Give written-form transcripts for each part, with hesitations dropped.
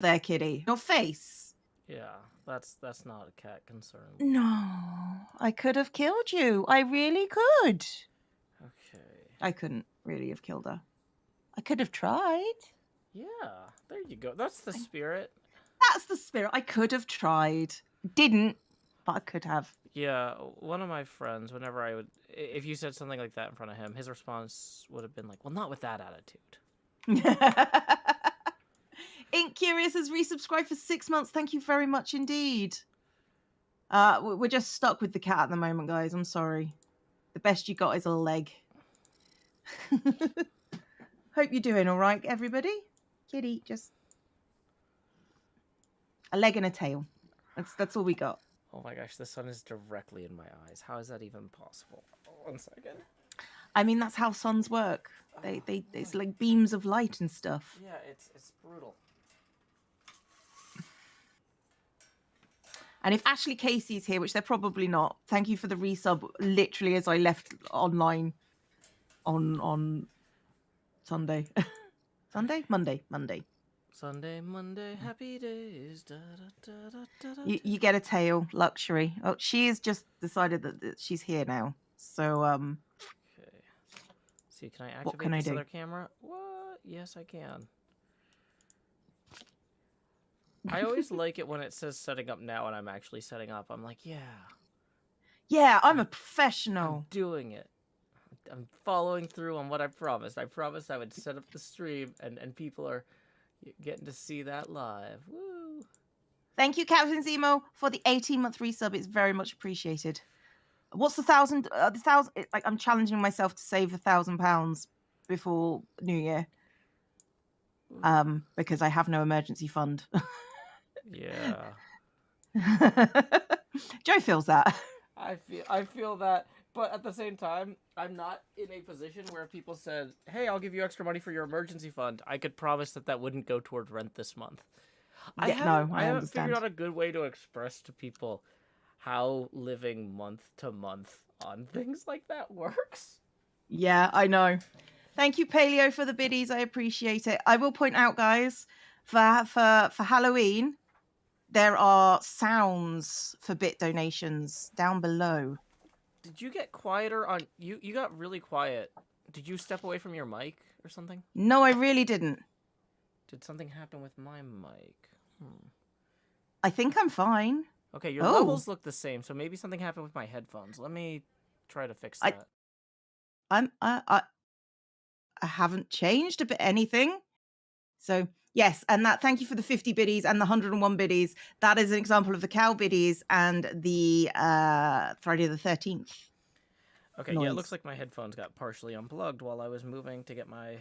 there, kitty. Your face. Yeah, that's not a cat concern. No, I could have killed you. I really could. Okay. I couldn't really have killed her. I could have tried. Yeah, there you go. That's the spirit. That's the spirit. I could have tried. Didn't, but I could have. Yeah, one of my friends, whenever I would, if you said something like that in front of him, his response would have been like, well, not with that attitude. Ink Curious has resubscribed for 6 months. Thank you very much indeed. We're just stuck with the cat at the moment, guys. I'm sorry. The best you got is a leg. Hope you're doing all right, everybody. Kitty, just a leg and a tail. That's all we got. Oh my gosh, the sun is directly in my eyes. How is that even possible? 1 second. I mean, that's how suns work. It's like beams of light and stuff. Yeah, it's brutal. And if Ashley Casey's here, which they're probably not, thank you for the resub. Literally, as I left online on Sunday, Monday. Sunday, Monday, happy days. Da, da, da, da, da, You get a tail, luxury. Oh, she has just decided that she's here now. So Okay. See, can I activate what can I this do? other camera? What? Yes, I can. I always like it when it says setting up now and I'm actually setting up. I'm like, yeah, I'm a professional. I'm doing it. I'm following through on what I promised. I promised I would set up the stream and people are getting to see that live. Woo! Thank you, Captain Zemo, for the 18-month resub. It's very much appreciated. What's the 1,000? The 1,000. Like, I'm challenging myself to save £1,000 before New Year. Because I have no emergency fund. Yeah. Joe feels that. I feel that, but at the same time, I'm not in a position where people said, "Hey, I'll give you extra money for your emergency fund." I could promise that wouldn't go toward rent this month. I haven't figured out a good way to express to people how living month to month on things like that works. Yeah, I know. Thank you, Paleo, for the biddies. I appreciate it. I will point out, guys, for Halloween, there are sounds for bit donations down below. Did you get quieter on you? You got really quiet. Did you step away from your mic or something? No, I really didn't. Did something happen with my mic? I think I'm fine. Okay, your levels look the same, so maybe something happened with my headphones. Let me try to fix that. I haven't changed a bit anything. So yes, and that thank you for the 50 biddies and the 101 biddies. That is an example of the cow biddies and the Friday the 13th. Okay, noise. Yeah, it looks like my headphones got partially unplugged while I was moving to get my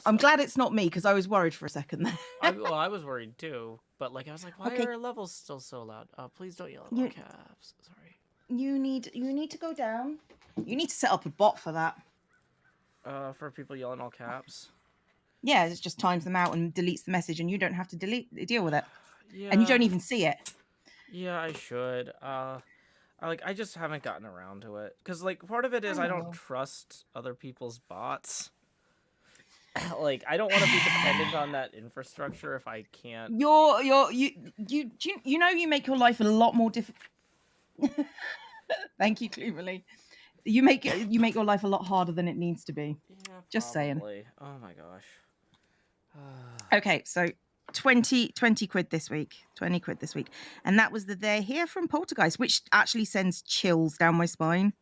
I'm glad it's not me because I was worried for a second there. I was worried too, but like I was like, why are our levels still so loud? Please don't yell at all caps. Sorry. You need to go down. You need to set up a bot for that. For people yelling all caps. Yeah, it just times them out and deletes the message, and you don't have to deal with it. Yeah. And you don't even see it. Yeah, I should. I just haven't gotten around to it because like part of it is I don't trust other people's bots. Like I don't want to be dependent on that infrastructure if I can't. You make your life a lot more difficult. Thank you, Cleverly. You make your life a lot harder than it needs to be. Yeah, just saying. Oh my gosh. Okay, so 20 quid this week. 20 quid this week. And that was the They're Here from Poltergeist, which actually sends chills down my spine.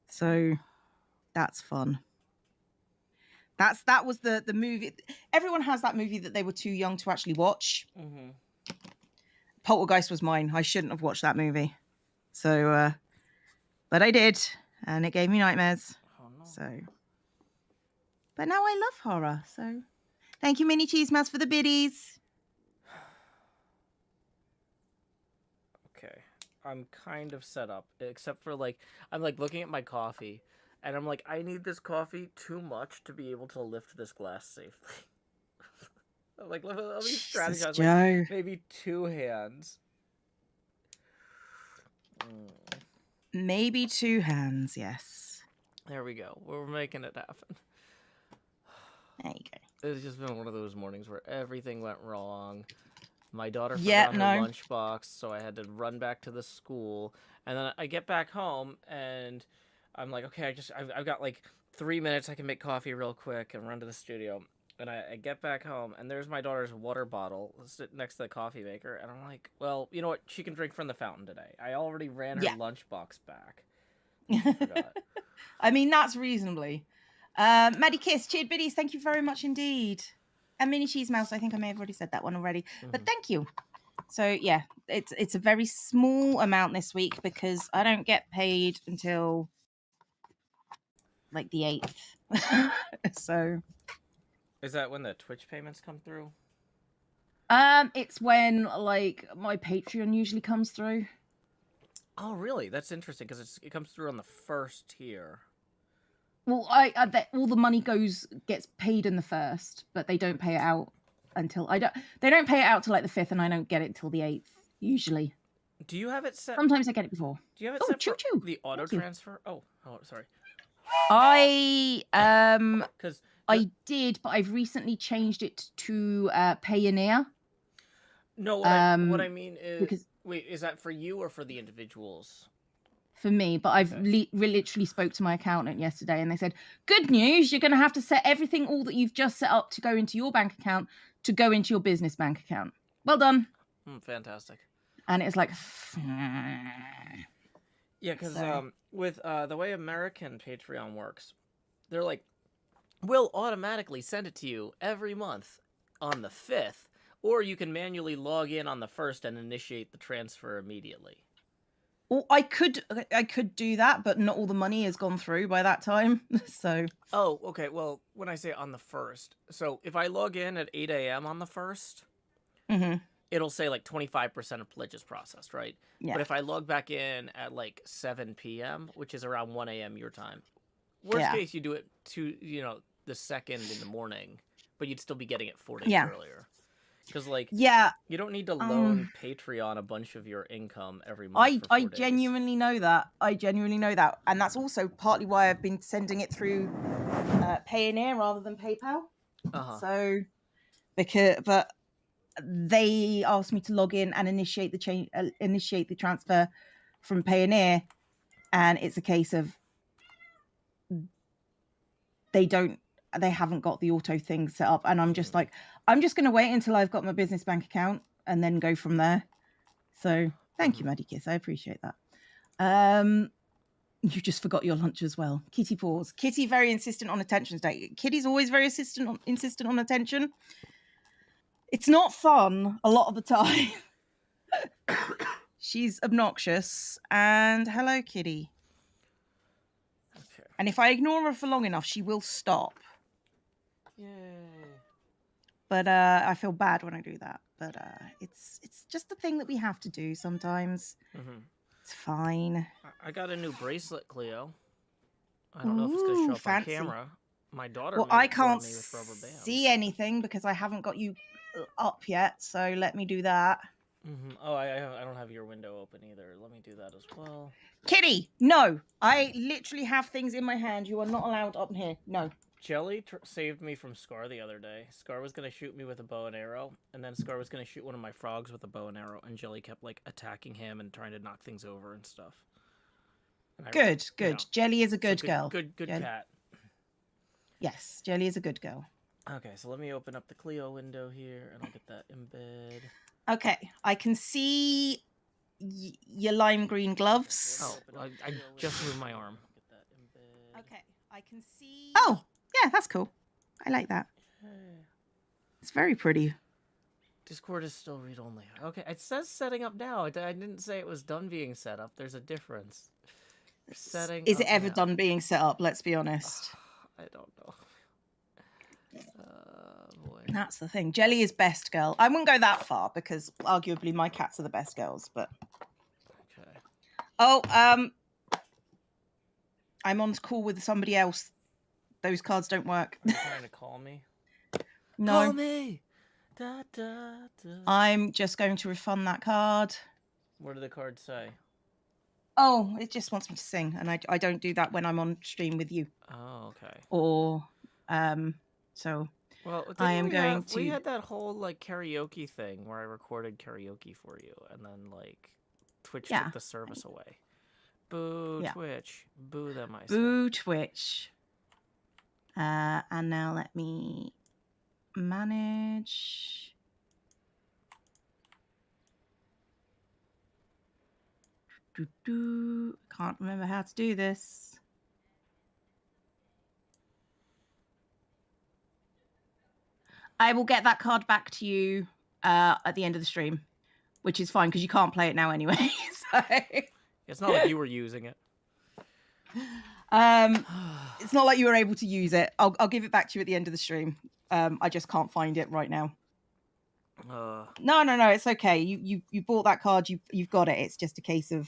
So that's fun. That was the movie. Everyone has that movie that they were too young to actually watch. Mm-hmm. Poltergeist was mine. I shouldn't have watched that movie. So, but I did. And it gave me nightmares. Oh, no. So, but now I love horror. So, thank you, Mini Cheese Mouse, for the biddies. Okay, I'm kind of set up, except for like I'm like looking at my coffee, and I'm like, I need this coffee too much to be able to lift this glass safely. Like let me strategize. Joe. Like, maybe 2 hands. Maybe 2 hands, yes. There we go. We're making it happen. There you go. It's just been one of those mornings where everything went wrong. My daughter Yeah, forgot her no. lunchbox, so I had to run back to the school. And then I get back home, and I'm like, okay, I've got like 3 minutes. I can make coffee real quick and run to the studio. And I get back home, and there's my daughter's water bottle sitting next to the coffee maker. And I'm like, well, you know what? She can drink from the fountain today. I already ran her Yeah. lunchbox back. She forgot. I mean, that's reasonably. Maddie Kiss, cheered biddies, thank you very much indeed. And Mini Cheese Mouse, I think I may have already said that one already, but thank you. So yeah, it's a very small amount this week because I don't get paid until like the 8th. So Is that when the Twitch payments come through? it's when like my Patreon usually comes through. Oh, really? That's interesting because it comes through on the first tier. Well, I bet all the money gets paid in the first, but they don't pay it out until they don't pay it out till like the 5th, and I don't get it till the 8th usually. Do you have it set? Sometimes I get it before. Do you have it set for the auto transfer? Oh, sorry. I because I did, but I've recently changed it to Payoneer. No, what I mean is because wait, is that for you or for the individuals? For me, but I've literally spoke to my accountant yesterday, and they said, "Good news, you're going to have to set everything, all that you've just set up to go into your bank account, to go into your business bank account." Well done. Fantastic. And it's like, yeah, because with the way American Patreon works, they're like, we'll automatically send it to you every month on the 5th, or you can manually log in on the 1st and initiate the transfer immediately. Well, I could do that, but not all the money has gone through by that time. So. Oh, okay. Well, when I say on the 1st, so if I log in at 8 a.m. on the 1st, it'll say like 25% of pledges processed, right? Yeah. But if I log back in at like 7 p.m., which is around 1 a.m. your time, worst case you do it to the 2nd in the morning, but you'd still be getting it 4 days earlier. Because you don't need to loan Patreon a bunch of your income every month. I genuinely know that. And that's also partly why I've been sending it through Payoneer rather than PayPal. So but they asked me to log in and initiate the transfer from Payoneer, and it's a case of they haven't got the auto thing set up, and I'm just like, I'm just going to wait until I've got my business bank account and then go from there. So thank you, Maddie Kiss. I appreciate that. You just forgot your lunch as well. Kitty Paws. Kitty very insistent on attention today. Kitty's always very insistent on attention. It's not fun a lot of the time. She's obnoxious. And hello, Kitty. Okay. And if I ignore her for long enough, she will stop. Yay. But I feel bad when I do that. But it's just a thing that we have to do sometimes. It's fine. I got a new bracelet, Cleo. I don't know if it's going to show up fancy on camera. My daughter made it for me with rubber bands. See anything because I haven't got you up yet. So let me do that. Oh, I don't have your window open either. Let me do that as well. Kitty, no. I literally have things in my hand. You are not allowed up here. No. Jelly saved me from Scar the other day. Scar was going to shoot me with a bow and arrow, and then Scar was going to shoot one of my frogs with a bow and arrow, and Jelly kept attacking him and trying to knock things over and stuff. And good. Jelly is a good girl. Good cat. Yes, Jelly is a good girl. Okay, so let me open up the Cleo window here, and I'll get that embed. Okay, I can see your lime green gloves. Oh, I just moved my arm. Get that embed. Okay, I can see. Oh, yeah, that's cool. I like that. It's very pretty. Discord is still read only. Okay, it says setting up now. I didn't say it was done being set up. There's a difference. Setting. Is it ever done being set up? Let's be honest. I don't know. Boy. That's the thing. Jelly is best girl. I wouldn't go that far because arguably my cats are the best girls, but. Okay. Oh, I'm on call with somebody else. Those cards don't work. Are you trying to call me? No. Call me. Da, da, da. I'm just going to refund that card. What did the card say? Oh, it just wants me to sing, and I don't do that when I'm on stream with you. Oh, okay. Or, so Well, I am going to. We had that whole like karaoke thing where I recorded karaoke for you, and then like Twitch took the service away. Boo Twitch, boo them, I say. Boo Twitch. And now let me manage. Can't remember how to do this. I will get that card back to you at the end of the stream, which is fine because you can't play it now anyway. So it's not like you were using it. It's not like you were able to use it. I'll give it back to you at the end of the stream. I just can't find it right now. No, it's okay. You bought that card. You've got it. It's just a case of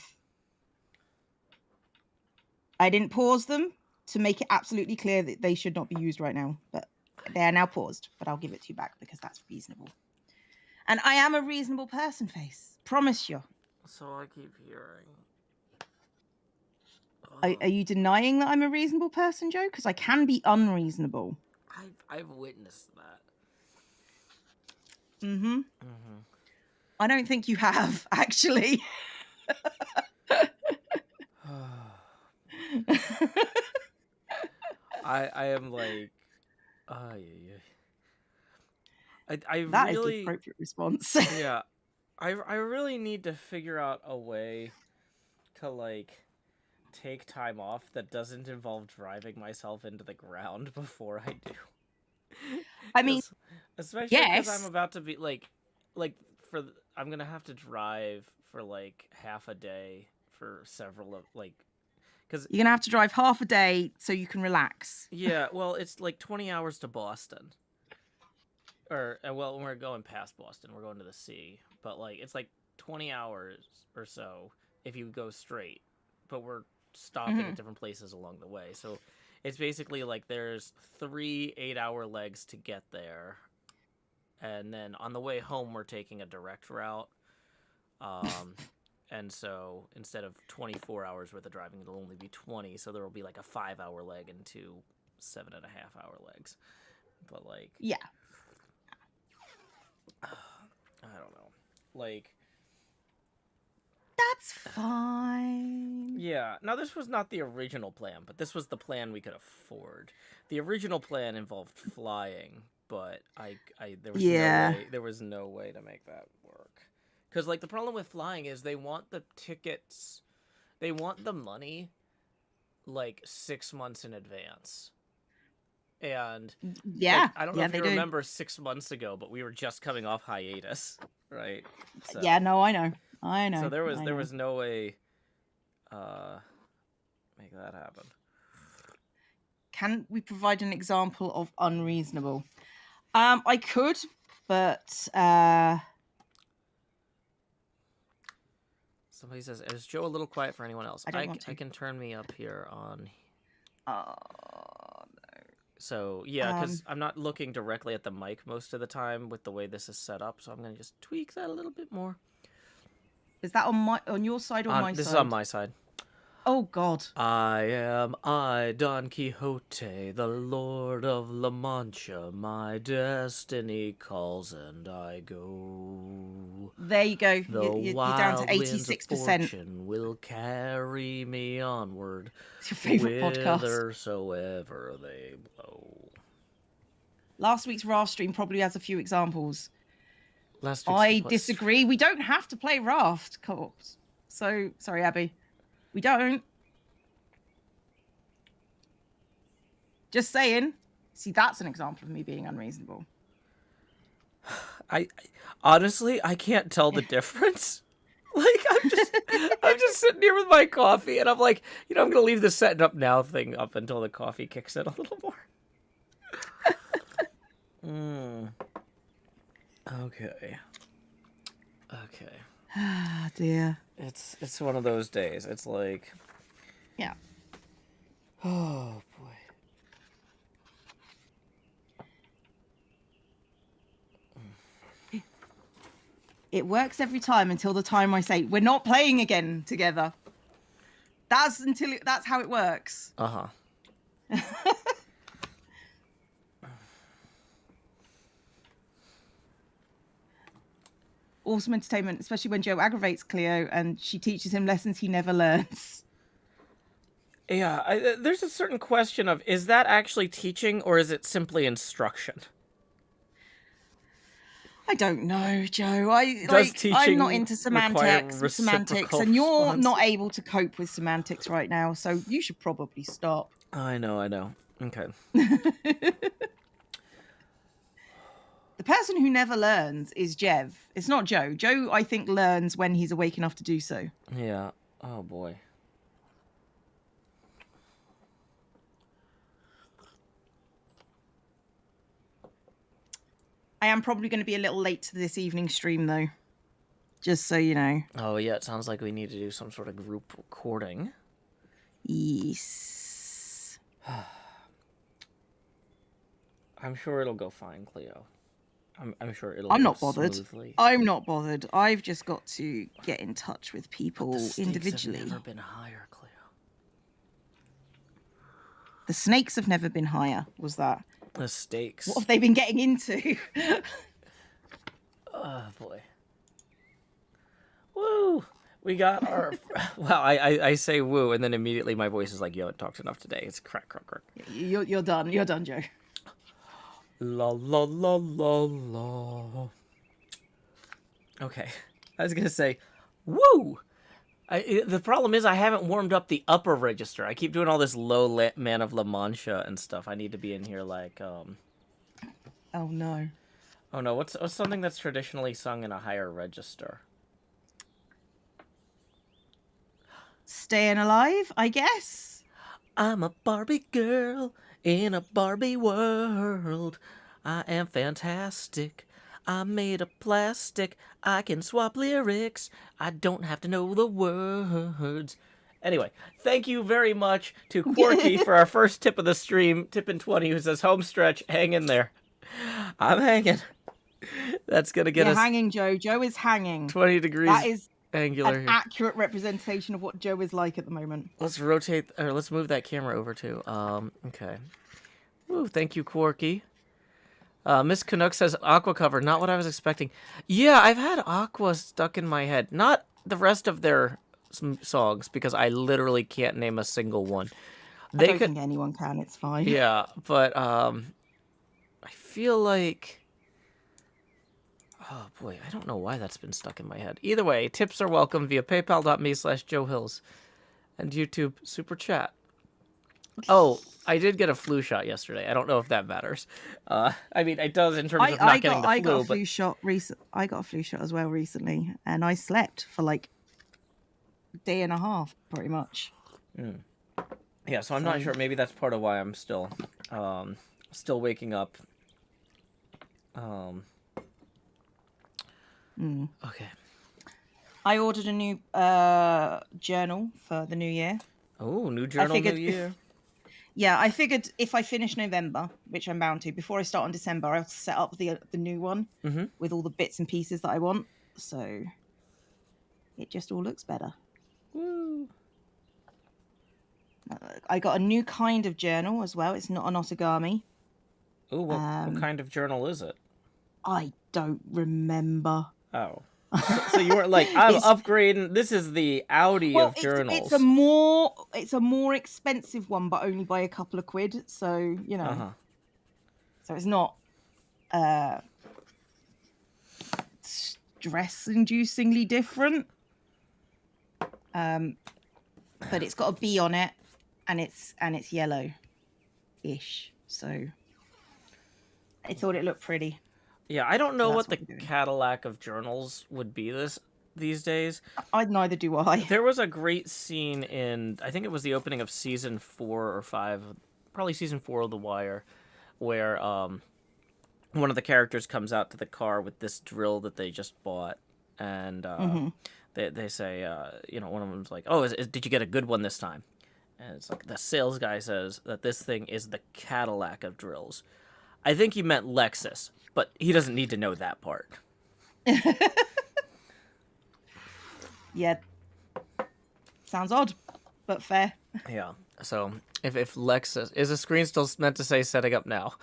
I didn't pause them to make it absolutely clear that they should not be used right now, but they are now paused. But I'll give it to you back because that's reasonable. And I am a reasonable person, Face. Promise you. So I keep hearing. Are you denying that I'm a reasonable person, Joe? Because I can be unreasonable. I've witnessed that. I don't think you have, actually. I am like, I that really, is the appropriate response. Yeah, I really need to figure out a way to like take time off that doesn't involve driving myself into the ground before I do. I mean, especially because I'm about to be I'm gonna have to drive for like half a day for several of like. Because you're gonna have to drive half a day so you can relax. Yeah, well, it's like 20 hours to Boston. When we're going past Boston, we're going to the sea. But like, it's like 20 hours or so if you go straight. But we're stopping at different places along the way. So it's basically like there's 3 8-hour legs to get there. And then on the way home, we're taking a direct route. And so instead of 24 hours worth of driving, it'll only be 20. So there will be like a 5-hour leg and 2 7.5-hour legs. But like, yeah, I don't know. Like, that's fine. Yeah. Now this was not the original plan, but this was the plan we could afford. The original plan involved flying, but there was no way to make that work. Because, like, the problem with flying is they want the tickets, they want the money, like, 6 months in advance. And, like, I don't know if you remember 6 months ago, but we were just coming off hiatus, right? So, yeah, no, I know. So there was no way make that happen. Can we provide an example of unreasonable? I could, but somebody says, is Joe a little quiet for anyone else? I can turn me up here on. Oh, no. So, yeah, because I'm not looking directly at the mic most of the time with the way this is set up, so I'm going to just tweak that a little bit more. Is that on your side or my side? This is on my side. Oh, God. I, Don Quixote, the Lord of La Mancha. My destiny calls and I go. There you go. You're down to 86%. Fortune will carry me onward. It's your favourite podcast. Whithersoever they blow. Last week's Raft stream probably has a few examples. I disagree. We don't have to play Raft. So, sorry, Abby. We don't. Just saying. See, that's an example of me being unreasonable. I honestly, I can't tell the difference. Like, I'm just sitting here with my coffee, and I'm like, I'm gonna leave the setting up now thing up until the coffee kicks in a little more. Okay. Ah, dear. It's one of those days. It's like, yeah. Oh boy. It works every time until the time I say we're not playing again together. That's how it works. awesome entertainment, especially when Joe aggravates Cleo and she teaches him lessons he never learns. Yeah, there's a certain question of, is that actually teaching or is it simply instruction? I don't know, Joe. I'm not into semantics, and you're not able to cope with semantics right now, so you should probably stop. I know. Okay. The person who never learns is Jev. It's not Joe. Joe, I think, learns when he's awake enough to do so. Yeah. Oh, boy. I am probably going to be a little late to this evening stream, though. Just so you know. Oh, yeah, it sounds like we need to do some sort of group recording. Yes. I'm sure it'll go fine, Cleo. I'm sure it'll I'm go not bothered. Smoothly. I'm not bothered. I've just got to get in touch with people the individually. Have never been higher, Cleo. The snakes have never been higher, was that? The stakes. What have they been getting into? Oh, boy. Woo! We got our... Wow, I say woo, and then immediately my voice is like, yo, it talked enough today. It's crack. You're done. You're done, Joe. La la la la la. Okay. I was going to say, woo! The problem is I haven't warmed up the upper register. I keep doing all this low Man of La Mancha and stuff. I need to be in here like... Oh, no. Oh, no. What's something that's traditionally sung in a higher register? Staying alive, I guess. I'm a Barbie girl in a Barbie world. I am fantastic. I'm made of plastic. I can swap lyrics. I don't have to know the words. Anyway, thank you very much to Quirky for our first tip of the stream, Tippin20, who says, home stretch, hang in there. I'm hanging. That's going to get us... You're hanging, Joe. Joe is hanging. 20 degrees that is angular an here. Accurate representation of what Joe is like at the moment. Let's rotate, or let's move that camera over too. Okay. Woo, thank you, Quirky. Miss Canuck says, Aqua cover, not what I was expecting. Yeah, I've had Aqua stuck in my head. Not the rest of their songs, because I literally can't name a single one. I don't think anyone can, it's fine. Yeah, but I feel like... Oh, boy, I don't know why that's been stuck in my head. Either way, tips are welcome via paypal.me/JoeHills and YouTube Super Chat. Oh, I did get a flu shot yesterday. I don't know if that matters. I mean, it does in terms of not getting the flu. I got a flu shot I got a flu shot as well recently, and I slept for like a day and a half, pretty much. Mm. Yeah, so I'm not sure. Maybe that's part of why I'm still waking up. Okay. I ordered a new journal for the new year. Oh, new journal, new year. I figured if I finish November, which I'm bound to, before I start on December, I'll set up the new one with all the bits and pieces that I want. So it just all looks better. Woo. I got a new kind of journal as well. It's not an origami. Oh, what kind of journal is it? I don't remember. Oh. So you weren't like, I'm upgrading. This is the Audi of journals. It's a more expensive one, but only by a couple of quid. So, you know. So it's not stress-inducingly different. But it's got a B on it, and it's yellow-ish. So I thought it looked pretty. Yeah, I don't know what the Cadillac of journals would be these days. Neither do I. There was a great scene in, I think it was the opening of season 4 or 5, probably season 4 of The Wire, where one of the characters comes out to the car with this drill that they just bought, and they say, one of them's like, oh, did you get a good one this time? And it's like, the sales guy says that this thing is the Cadillac of drills. I think he meant Lexus, but he doesn't need to know that part. Yeah. Sounds odd, but fair. Yeah. So if Lexus... Is the screen still meant to say setting up now?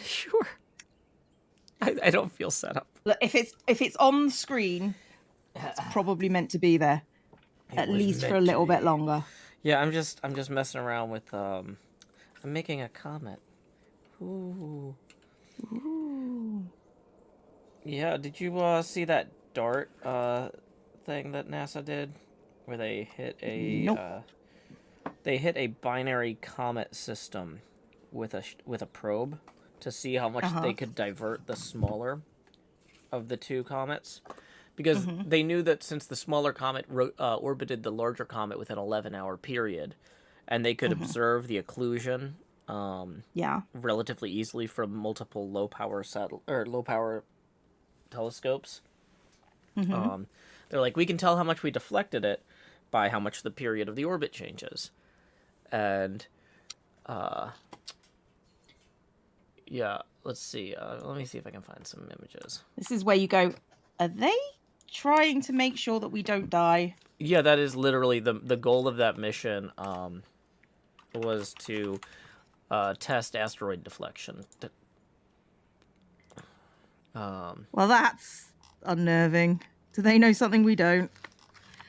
Sure. I don't feel set up. Look, if it's on the screen, it's probably meant to be there, at least for a little bit longer. Yeah, I'm just messing around with I'm making a comment. Ooh. Ooh. Yeah, did you see that DART thing that NASA did, where they hit a binary comet system with a probe to see how much they could divert the smaller of the two comets, because they knew that since the smaller comet orbited the larger comet with an 11-hour period, and they could observe the occlusion relatively easily from multiple low power telescopes. They're like, we can tell how much we deflected it by how much the period of the orbit changes. And yeah, let's see. Let me see if I can find some images. This is where you go, are they trying to make sure that we don't die? Yeah, that is literally the goal of that mission, was to test asteroid deflection. Well, that's unnerving. Do they know something we don't?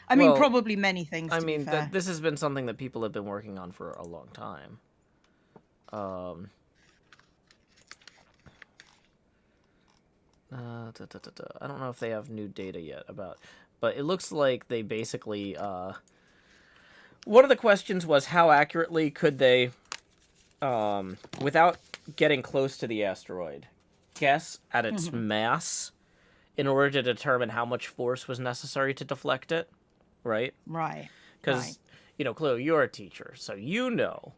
I mean, probably many things. I mean, this has been something that people have been working on for a long time. I don't know if they have new data yet but it looks like they basically, one of the questions was how accurately could they, without getting close to the asteroid, guess at its mass in order to determine how much force was necessary to deflect it, right? Right. Because, Cleo, you're a teacher, so you know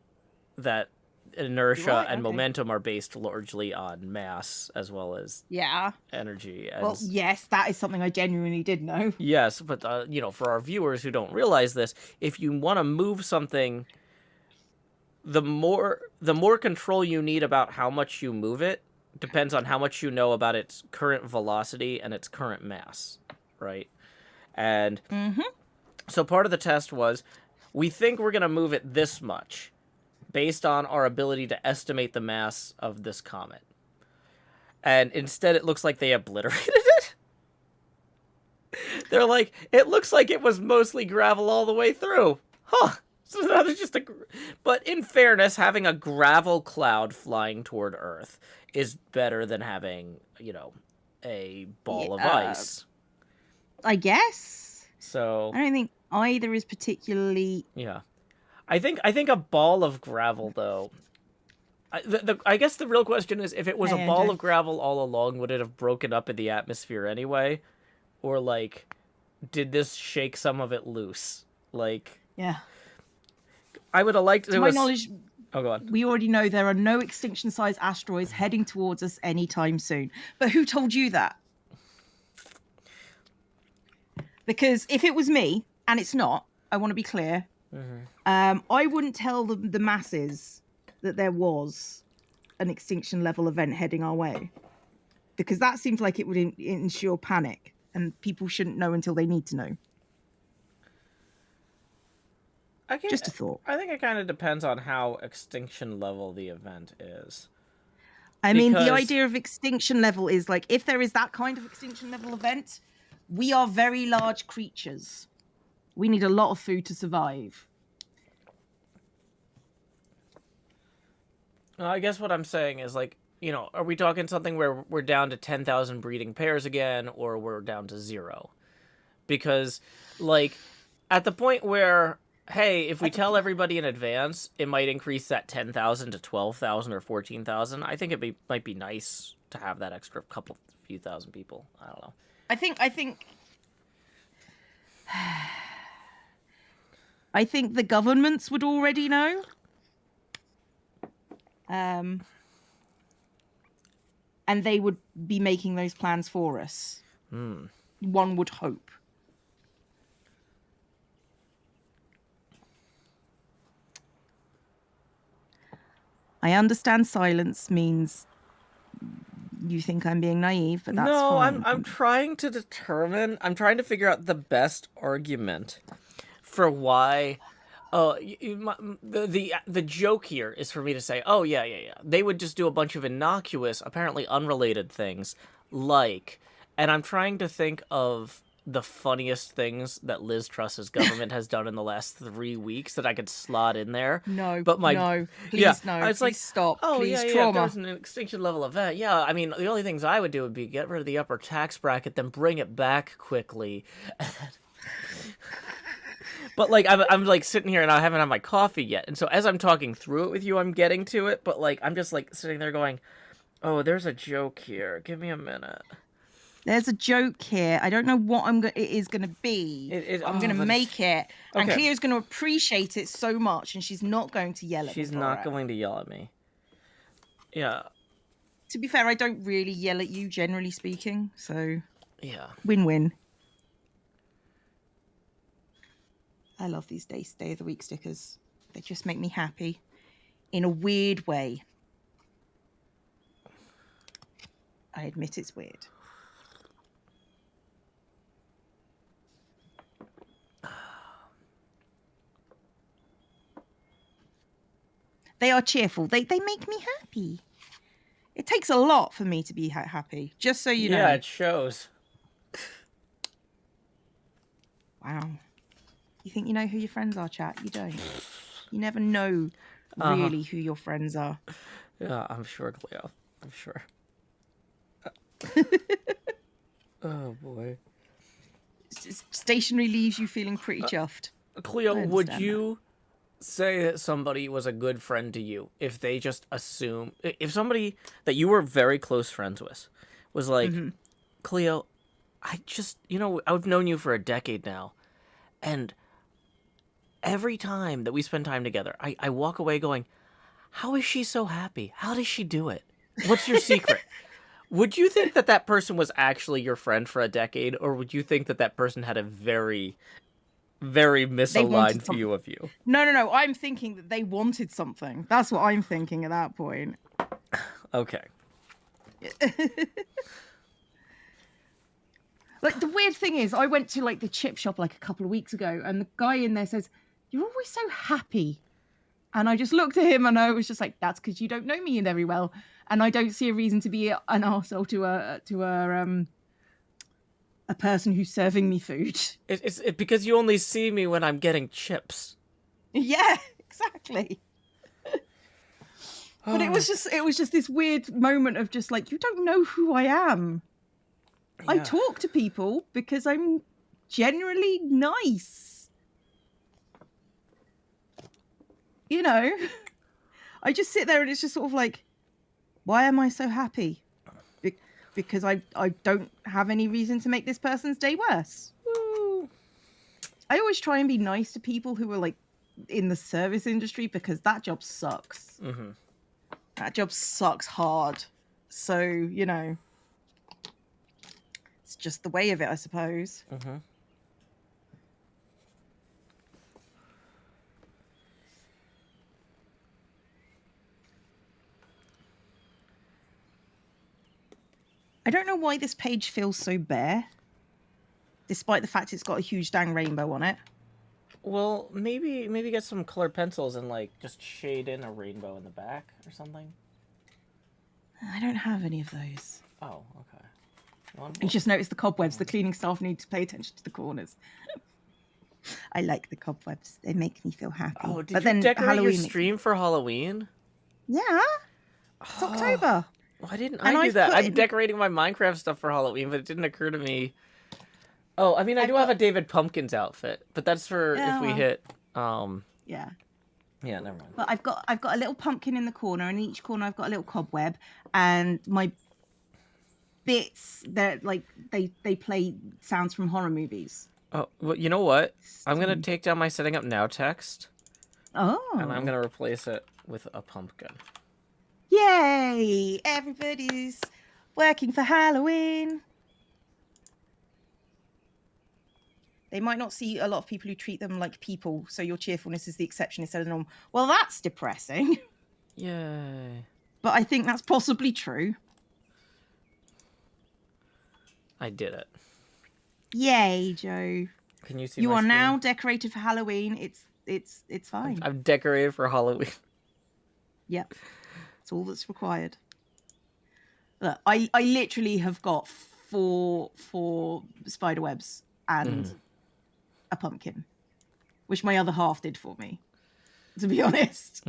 that inertia and momentum are based largely on mass as well as energy. And well, yes, that is something I genuinely did know. Yes, but for our viewers who don't realize this, if you want to move something, the more control you need about how much you move it depends on how much you know about its current velocity and its current mass, right? And so part of the test was, we think we're going to move it this much based on our ability to estimate the mass of this comet. And instead, it looks like they obliterated it. They're like, it looks like it was mostly gravel all the way through. Huh. So now there's just But in fairness, having a gravel cloud flying toward Earth is better than having, a ball of ice. I guess. So I don't think either is particularly... Yeah. I think a ball of gravel, though. I guess the real question is, if it was a ball of gravel all along, would it have broken up in the atmosphere anyway? Or, did this shake some of it loose? Yeah. I would have liked... To my knowledge, oh, go on. We already know there are no extinction-sized asteroids heading towards us anytime soon. But who told you that? Because if it was me, and it's not, I want to be clear... I wouldn't tell the masses that there was an extinction level event heading our way, because that seems like it would ensure panic, and people shouldn't know until they need to know. Just a thought. I think it kind of depends on how extinction level the event is. I mean, the idea of extinction level is if there is that kind of extinction level event, we are very large creatures. We need a lot of food to survive. I guess what I'm saying is, are we talking something where we're down to 10,000 breeding pairs again, or we're down to 0? Because, at the point where, hey, if we tell everybody in advance, it might increase that 10,000 to 12,000 or 14,000. I think might be nice to have that extra few thousand people. I don't know. I think the governments would already know. And they would be making those plans for us. One would hope. I understand silence means you think I'm being naive, but that's fine. No, I'm trying to figure out the best argument for why Oh, the joke here is for me to say, oh, yeah. They would just do a bunch of innocuous, apparently unrelated things, like, and I'm trying to think of the funniest things that Liz Truss's government has done in the last 3 weeks that I could slot in there. No, But no, please, yeah, no, I was please like, stop, oh, please, yeah, if there trauma. was an extinction level event, yeah, I mean, the only things I would do would be get rid of the upper tax bracket, then bring it back quickly. But, like, I'm like, sitting here, and I haven't had my coffee yet. And so as I'm talking through it with you, I'm getting to it. But, like, I'm just, like, sitting there going, oh, there's a joke here. Give me a minute. There's a joke here. I don't know what it is going to be. I'm going to make it. And Okay. Cleo's going to appreciate it so much, and she's not going to yell at me. She's not going to yell at me. Yeah. To be fair, I don't really yell at you, generally speaking. So, yeah. Win-win. I love these Day of the Week stickers. They just make me happy in a weird way. I admit it's weird. They are cheerful. They make me happy. It takes a lot for me to be happy, just so you know. Yeah, it shows. Wow. You think you know who your friends are, chat? You don't. You never know really who your friends are. Yeah, I'm sure, Cleo. I'm sure. Oh, boy. Stationery leaves you feeling pretty chuffed. Cleo, would you say that somebody was a good friend to you if they just assume... If somebody that you were very close friends with was like, Cleo, I just... I've known you for a decade now, and every time that we spend time together, I walk away going, how is she so happy? How does she do it? What's your secret? Would you think that that person was actually your friend for a decade, or would you think that that person had a very, very misaligned view of you? No. I'm thinking that they wanted something. That's what I'm thinking at that point. Okay. Like, the weird thing is, I went to, like, the chip shop, like, a couple of weeks ago, and the guy in there says, you're always so happy. And I just looked at him, and I was just like, that's because you don't know me very well. And I don't see a reason to be an arsehole to a person who's serving me food. It's because you only see me when I'm getting chips. Yeah, exactly. But it was just this weird moment of just like, you don't know who I am. Yeah. I talk to people because I'm generally nice. I just sit there and it's just sort of like, why am I so happy? Because I don't have any reason to make this person's day worse. Woo. I always try and be nice to people who are like in the service industry because that job sucks. Mm-hmm. That job sucks hard. So, it's just the way of it, I suppose. Mm-hmm. I don't know why this page feels so bare, despite the fact it's got a huge dang rainbow on it. Well, maybe get some colored pencils and like just shade in a rainbow in the back or something. I don't have any of those. Oh, okay. You just noticed the cobwebs. The cleaning staff need to pay attention to the corners. I like the cobwebs. They make me feel happy. Oh, did you decorate your stream for Halloween? Yeah. It's October. Why didn't I do that? I'm decorating my Minecraft stuff for Halloween, but it didn't occur to me. Oh, I mean, I do have a David Pumpkins outfit, but that's for if we hit. Yeah. Yeah, never mind. But I've got a little pumpkin in the corner, and in each corner I've got a little cobweb, and my bits that like they play sounds from horror movies. Oh, well, you know what? I'm gonna take down my setting up now text. Oh. And I'm gonna replace it with a pumpkin. Yay! Everybody's working for Halloween. They might not see a lot of people who treat them like people, so your cheerfulness is the exception instead of the norm. Well, that's depressing. Yay. But I think that's possibly true. I did it. Yay, Joe. Can you see you my are screen? now decorated for Halloween. It's it's fine. I'm decorated for Halloween. Yep. That's all that's required. Look, I literally have got four spider webs and a pumpkin, which my other half did for me, to be honest.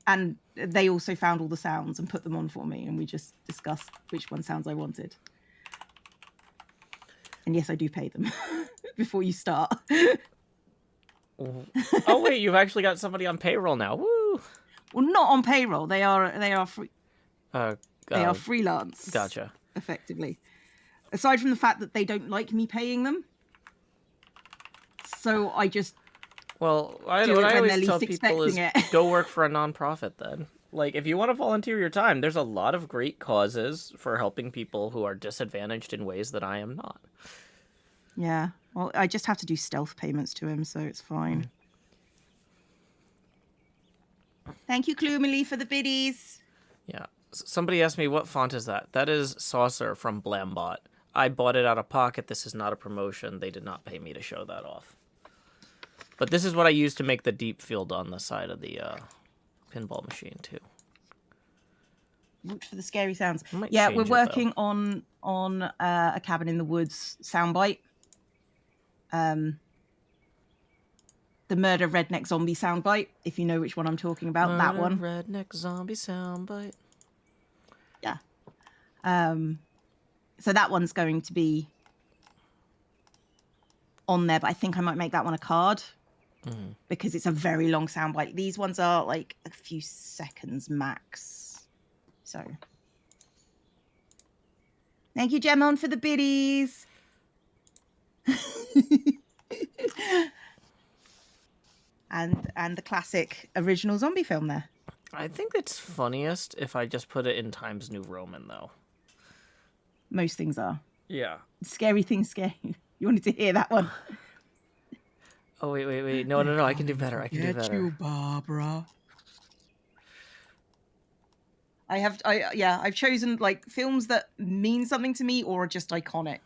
And they also found all the sounds and put them on for me, and we just discussed which one sounds I wanted. And yes, I do pay them before you start. Oh wait, you've actually got somebody on payroll now. Woo! Well, not on payroll. They are free. They are freelance. Gotcha. Effectively, aside from the fact that they don't like me paying them, so I just. Well, what I always tell people is go work for a nonprofit then. Like, if you want to volunteer your time, there's a lot of great causes for helping people who are disadvantaged in ways that I am not. Yeah, well, I just have to do stealth payments to him, so it's fine. Thank you, Cleo, for the biddies. Yeah. Somebody asked me, what font is that? That is Saucer from Blambot. I bought it out of pocket. This is not a promotion. They did not pay me to show that off. But this is what I use to make the deep field on the side of the pinball machine, too. Root for the scary sounds. Yeah, we're working on a Cabin in the Woods soundbite. The Murder Redneck Zombie soundbite, if you know which one I'm talking about. That one. Redneck Zombie soundbite. Yeah. So that one's going to be on there, but I think I might make that one a card. Because it's a very long soundbite. These ones are like a few seconds max. So, thank you, Gemon, for the biddies. and the classic original zombie film there. I think it's funniest if I just put it in Times New Roman, though. Most things are. Yeah. Scary things scary. You wanted to hear that one. Oh, wait. No. I can do better. I can do better. You, Barbara. I've chosen like films that mean something to me or are just iconic.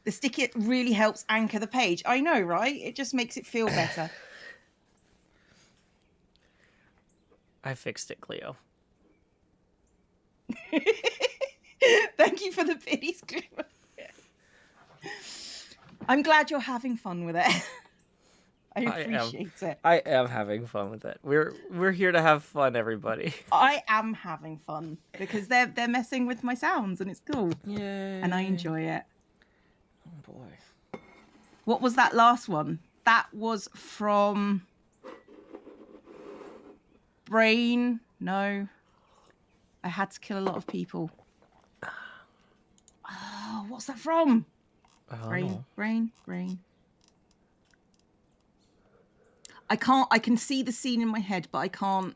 The sticker really helps anchor the page. I know, right? It just makes it feel better. I fixed it, Cleo. Thank you for the biddies, Cleo. I'm glad you're having fun with it. I appreciate it. I am having fun with it. We're here to have fun, everybody. I am having fun because they're messing with my sounds and it's cool. Yay. And I enjoy it. Oh boy. What was that last one? That was from Brain. No. I had to kill a lot of people. Oh, what's that from? Brain. I can see the scene in my head, but I can't.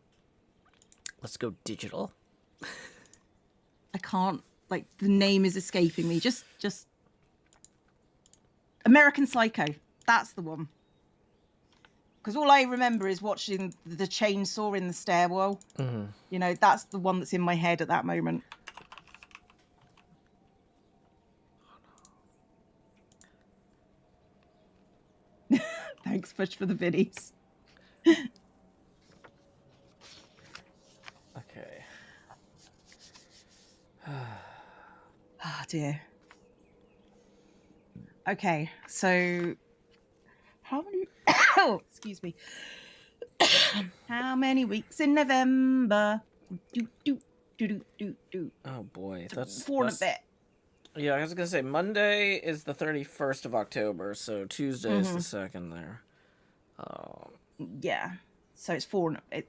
Let's go digital. I can't, like, the name is escaping me. Just American Psycho. That's the one. Because all I remember is watching the chainsaw in the stairwell. You know, that's the one that's in my head at that moment. Thanks, Push, for the biddies. Okay. Oh, dear. Okay, so how many... Oh, excuse me. How many weeks in November? Oh, boy. That's 4 and a bit. Yeah, I was going to say, Monday is the 31st of October, so Tuesday is the 2nd there. Yeah, so it's 4 and a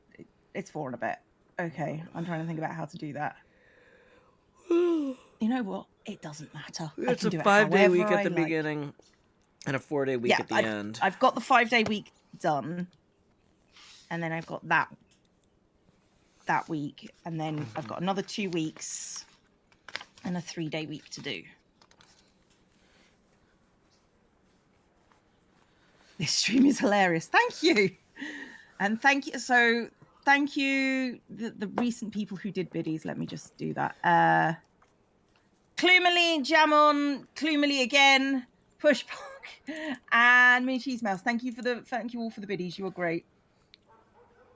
bit. Okay, I'm trying to think about how to do that. You know what? It doesn't matter. It's a 5-day week at the beginning and a 4-day week at the end. I've got the 5-day week done, and then I've got that week, and then I've got another 2 weeks and a 3-day week to do. This stream is hilarious. Thank you. And thank you. So thank you, the recent people who did biddies. Let me just do that. Klumali, Jamon, Klumali again, Push And Mini Cheese Mouse, thank you all for the biddies. You were great.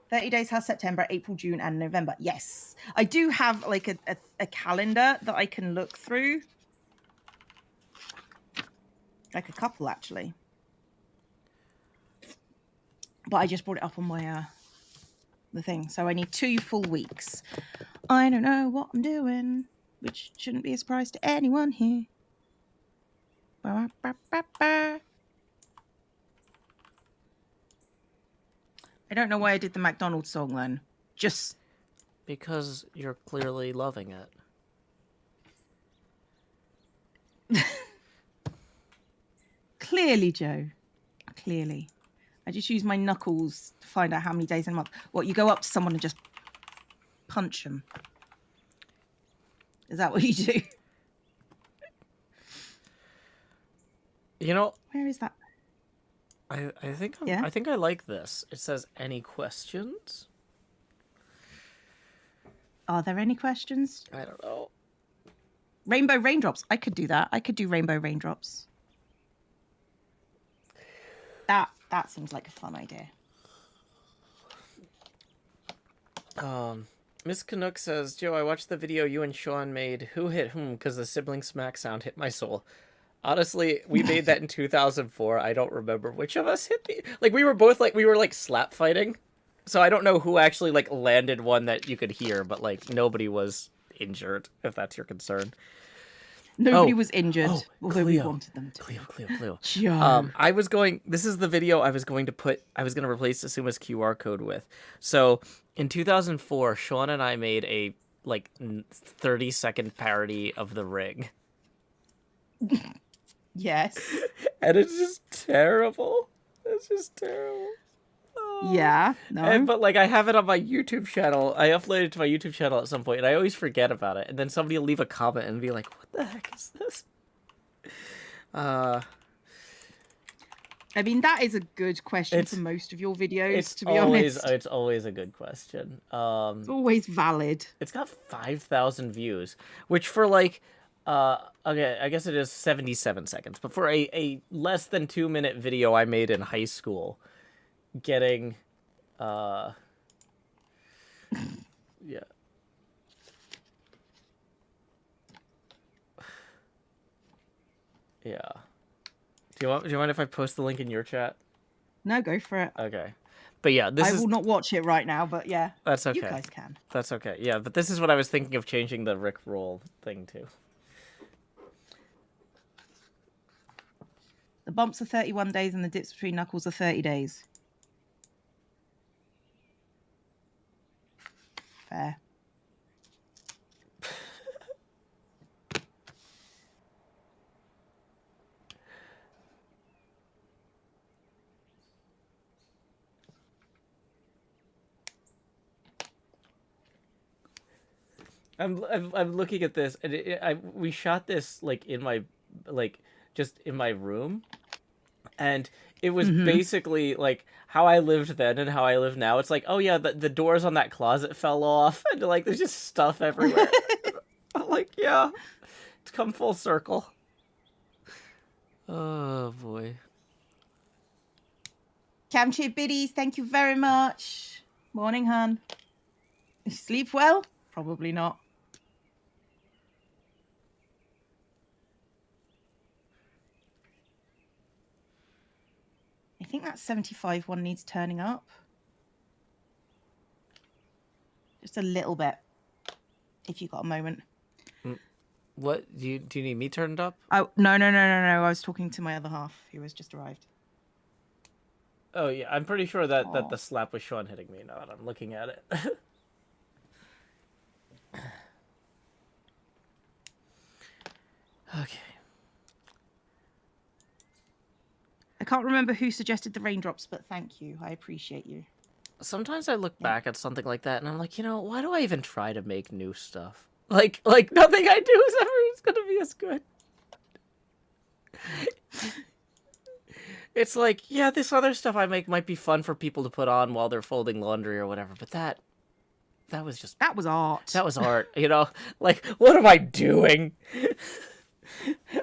30 days has September, April, June, and November. Yes, I do have like a calendar that I can look through. Like a couple, actually. But I just brought it up on my the thing. So I need 2 full weeks. I don't know what I'm doing, which shouldn't be a surprise to anyone here. Ba, ba, ba, ba. I don't know why I did the McDonald's song then. Just because you're clearly loving it. Clearly, Joe. Clearly. I just use my knuckles to find out how many days in a month. What, you go up to someone and just punch them? Is that what you do? You know, where is that? I think I like this. It says, any questions? Are there any questions? I don't know. Rainbow raindrops. I could do that. I could do rainbow raindrops. That seems like a fun idea. Miss Canuck says, Joe, I watched the video you and Sean made. Who hit whom? Because the sibling smack sound hit my soul. Honestly, we made that in 2004. I don't remember which of us hit the... Like, we were both, like, slap fighting. So I don't know who actually, like, landed one that you could hear, but, like, nobody was injured, if that's your concern. Nobody was injured, although we wanted them to. Cleo. Joe. This is the video I was going to replace Asuma's QR code with. So, in 2004, Sean and I made a, like, 30-second parody of The Ring. Yes. And it's just terrible. It's just terrible. Oh. Yeah, no. But, like, I have it on my YouTube channel. I uploaded it to my YouTube channel at some point, and I always forget about it. And then somebody will leave a comment and be like, what the heck is this? I mean, that is a good question for most of your videos, to be honest. It's always a good question. It's always valid. It's got 5,000 views, which for, like... okay, I guess it is 77 seconds, but for a less than 2-minute video I made in high school, getting, yeah. Yeah. Do you mind if I post the link in your chat? No, go for it. Okay. But yeah, I will not watch it right now, but yeah. That's okay. You guys can. That's okay. Yeah, but this is what I was thinking of changing the Rick roll thing to. The bumps are 31 days and the dips between knuckles are 30 days. Fair. I'm looking at this, and we shot this like in my just in my room, and it was basically like how I lived then and how I live now. It's like, oh yeah, the doors on that closet fell off, and like there's just stuff everywhere. I'm like, yeah, it's come full circle. Oh boy. Camchip biddies, thank you very much. Morning, hun. Sleep well? Probably not. I think that 75 one needs turning up. Just a little bit, if you've got a moment. What? Do you need me turned up? Oh, no. I was talking to my other half, who has just arrived. Oh, yeah. I'm pretty sure that the slap was Sean hitting me now that I'm looking at it. Okay. I can't remember who suggested the raindrops, but thank you. I appreciate you. Sometimes I look back at something like that, and I'm like, why do I even try to make new stuff? Like nothing I do is ever going to be as good. It's like, yeah, this other stuff I make might be fun for people to put on while they're folding laundry or whatever, but that was art. That was art. Like, what am I doing?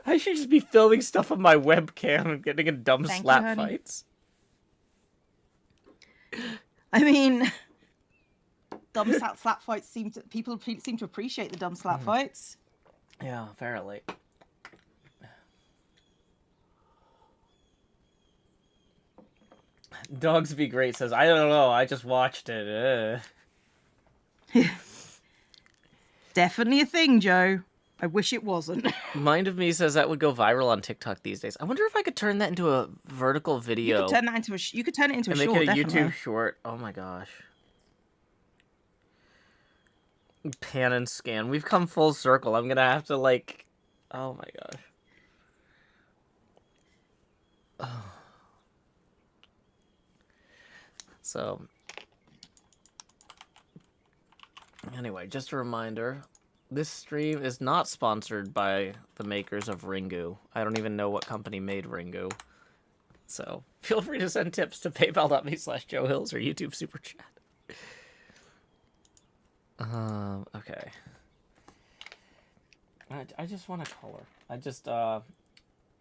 I should just be filming stuff on my webcam and getting in dumb Thank you, slap honey. fights. I mean, dumb slap fights people seem to appreciate the dumb slap fights. Yeah, apparently. Dogs Be Great says, I don't know, I just watched it. Definitely a thing, Joe. I wish it wasn't. Mind of Me says that would go viral on TikTok these days. I wonder if I could turn that into a vertical video. You could turn that into you could turn it into a short, make it a definitely. YouTube short. Oh my gosh. Pan and scan. We've come full circle. I'm gonna have to like... Oh my gosh. Oh. So... Anyway, just a reminder. This stream is not sponsored by the makers of Ringu. I don't even know what company made Ringu. So, feel free to send tips to paypal.me/JoeHills or YouTube Super Chat. Okay. I just want to color. I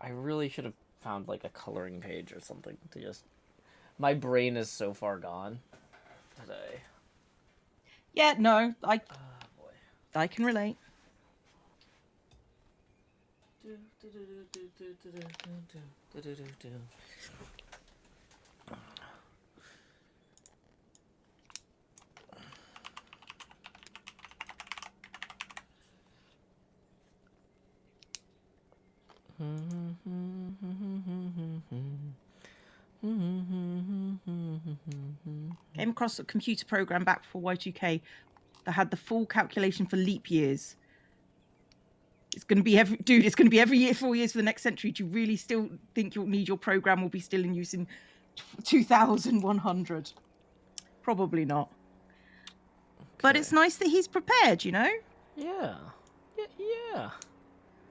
really should have found, like, a coloring page or something to just... My brain is so far gone today. Yeah, no, I can relate. Came across a computer program back before Y2K that had the full calculation for leap years. It's going to be it's going to be every year, 4 years for the next century. Do you really still think you'll need your program will be still in use in 2100? Probably not. Okay. But it's nice that he's prepared, you know? Yeah. Yeah.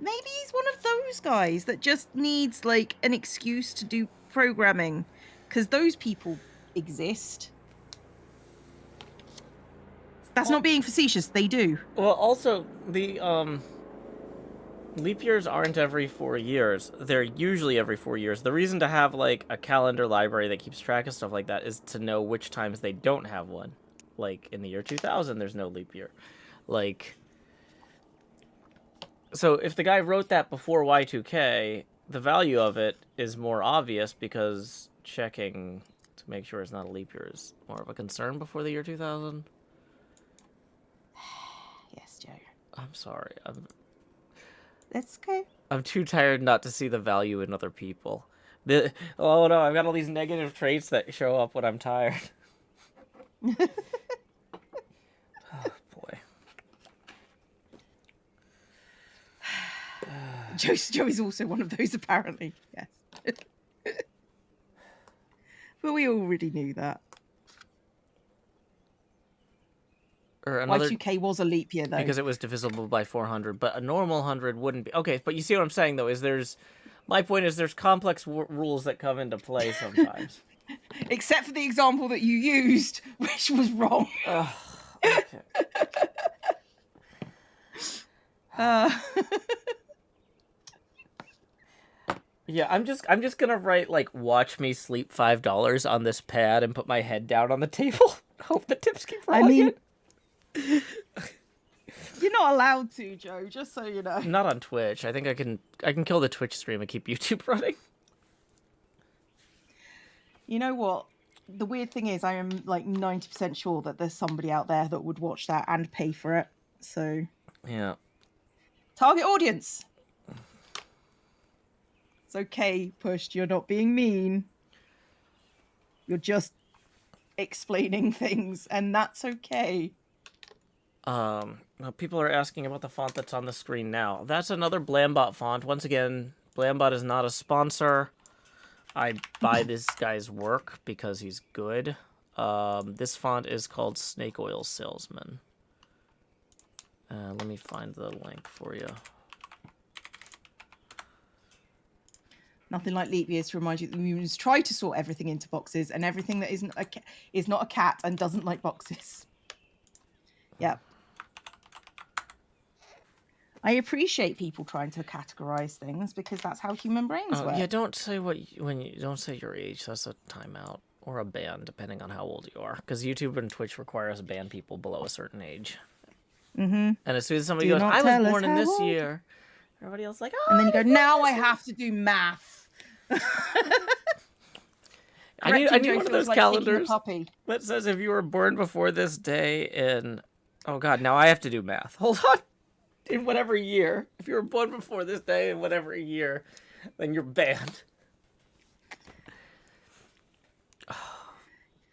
Maybe he's one of those guys that just needs, like, an excuse to do programming. Because those people exist. That's not being facetious. They do. Well, also, the, leap years aren't every 4 years. They're usually every 4 years. The reason to have, like, a calendar library that keeps track of stuff like that is to know which times they don't have one. Like, in the year 2000, there's no leap year. Like... So, if the guy wrote that before Y2K, the value of it is more obvious because checking to make sure it's not a leap year is more of a concern before the year 2000. Yes, Joe. I'm sorry. That's okay. I'm too tired not to see the value in other people. Oh no, I've got all these negative traits that show up when I'm tired. Oh boy. Joey's also one of those, apparently. Yes. But we already knew that. Or another, Y2K was a leap year, though. Because it was divisible by 400, but a normal 100 wouldn't be. Okay, but you see what I'm saying, though, is my point is there's complex rules that come into play sometimes. Except for the example that you used, which was wrong. Okay. Yeah, I'm just gonna write, like, watch me sleep $5 on this pad and put my head down on the table. Hope the tips keep rolling in. You're not allowed to, Joe, just so you know. Not on Twitch. I think I can kill the Twitch stream and keep YouTube running. You know what? The weird thing is I am, like, 90% sure that there's somebody out there that would watch that and pay for it. So... Yeah. Target audience! It's okay, Pushed. You're not being mean. You're just explaining things, and that's okay. People are asking about the font that's on the screen now. That's another Blambot font. Once again, Blambot is not a sponsor. I buy this guy's work because he's good. This font is called Snake Oil Salesman. Let me find the link for you. Nothing like leap years to remind you that humans try to sort everything into boxes, and everything that is not a cat and doesn't like boxes. Yep. I appreciate people trying to categorize things because that's how human brains work. Yeah, don't say don't say your age. That's a timeout or a ban, depending on how old you are. Because YouTube and Twitch require us to ban people below a certain age. Mm-hmm. And as soon as somebody goes, "I was born in this year," everybody else is like, "Oh." And then you go, "Now I have to do math." I need one of those calendars that says if you were born before this day in, oh god, now I have to do math. Hold on. In whatever year. If you were born before this day in whatever year, then you're banned.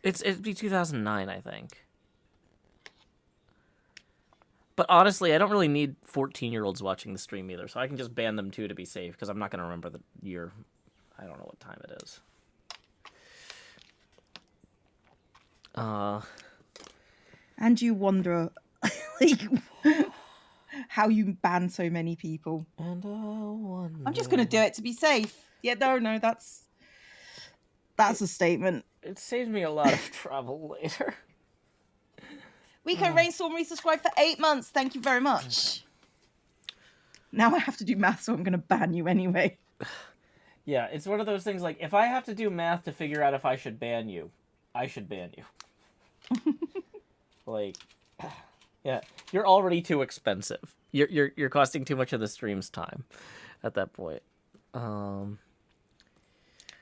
It'd be 2009, I think. But honestly, I don't really need 14-year-olds watching the stream either, so I can just ban them too to be safe, because I'm not going to remember the year. I don't know what time it is. And you wonder, like, how you ban so many people. And I'm just going to do it to be safe. Yeah, no, that's a statement. It saves me a lot of trouble later. Weekend Rainstorm resubscribed for 8 months. Thank you very much. Okay. Now I have to do math, so I'm going to ban you anyway. Yeah, it's one of those things like, if I have to do math to figure out if I should ban you, I should ban you. Like, yeah, you're already too expensive. You're costing too much of the stream's time at that point.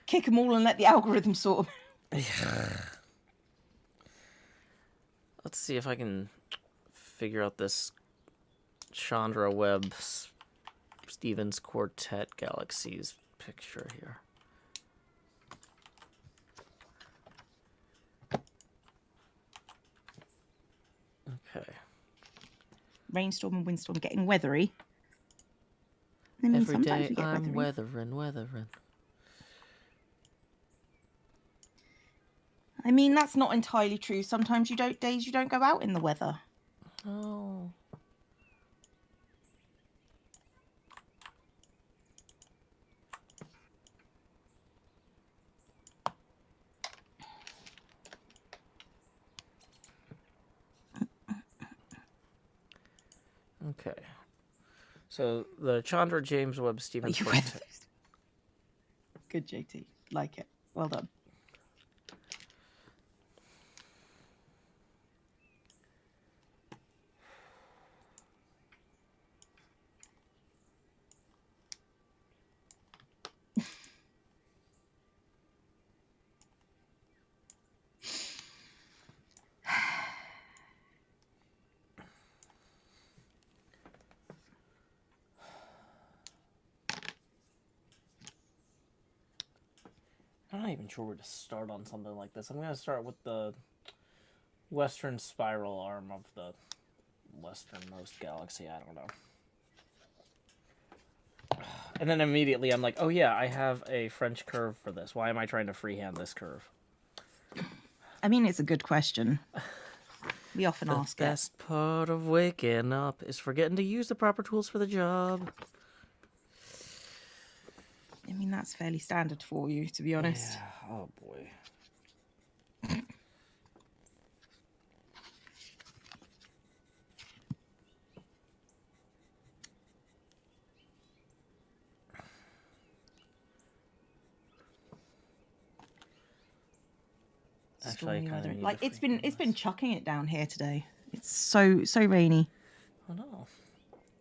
Kick them all and let the algorithm sort of... Yeah. Let's see if I can figure out this Chandra Webb Stevens Quartet Galaxies picture here. Okay. Rainstorm and windstorm getting weathery. Every day I'm weathering. I mean, that's not entirely true. Sometimes you don't go out in the weather. Oh. Okay. So the Chandra James Webb Stevens Quartet. Good, JT. Like it. Well done. I'm not even sure where to start on something like this. I'm going to start with the western spiral arm of the westernmost galaxy. I don't know. And then immediately I'm like, oh yeah, I have a French curve for this. Why am I trying to freehand this curve? I mean, it's a good question. We often ask it. The best part of waking up is forgetting to use the proper tools for the job. I mean, that's fairly standard for you, to be honest. Yeah. Oh, boy. Actually, like it's been chucking it down here today. It's so rainy. Oh no,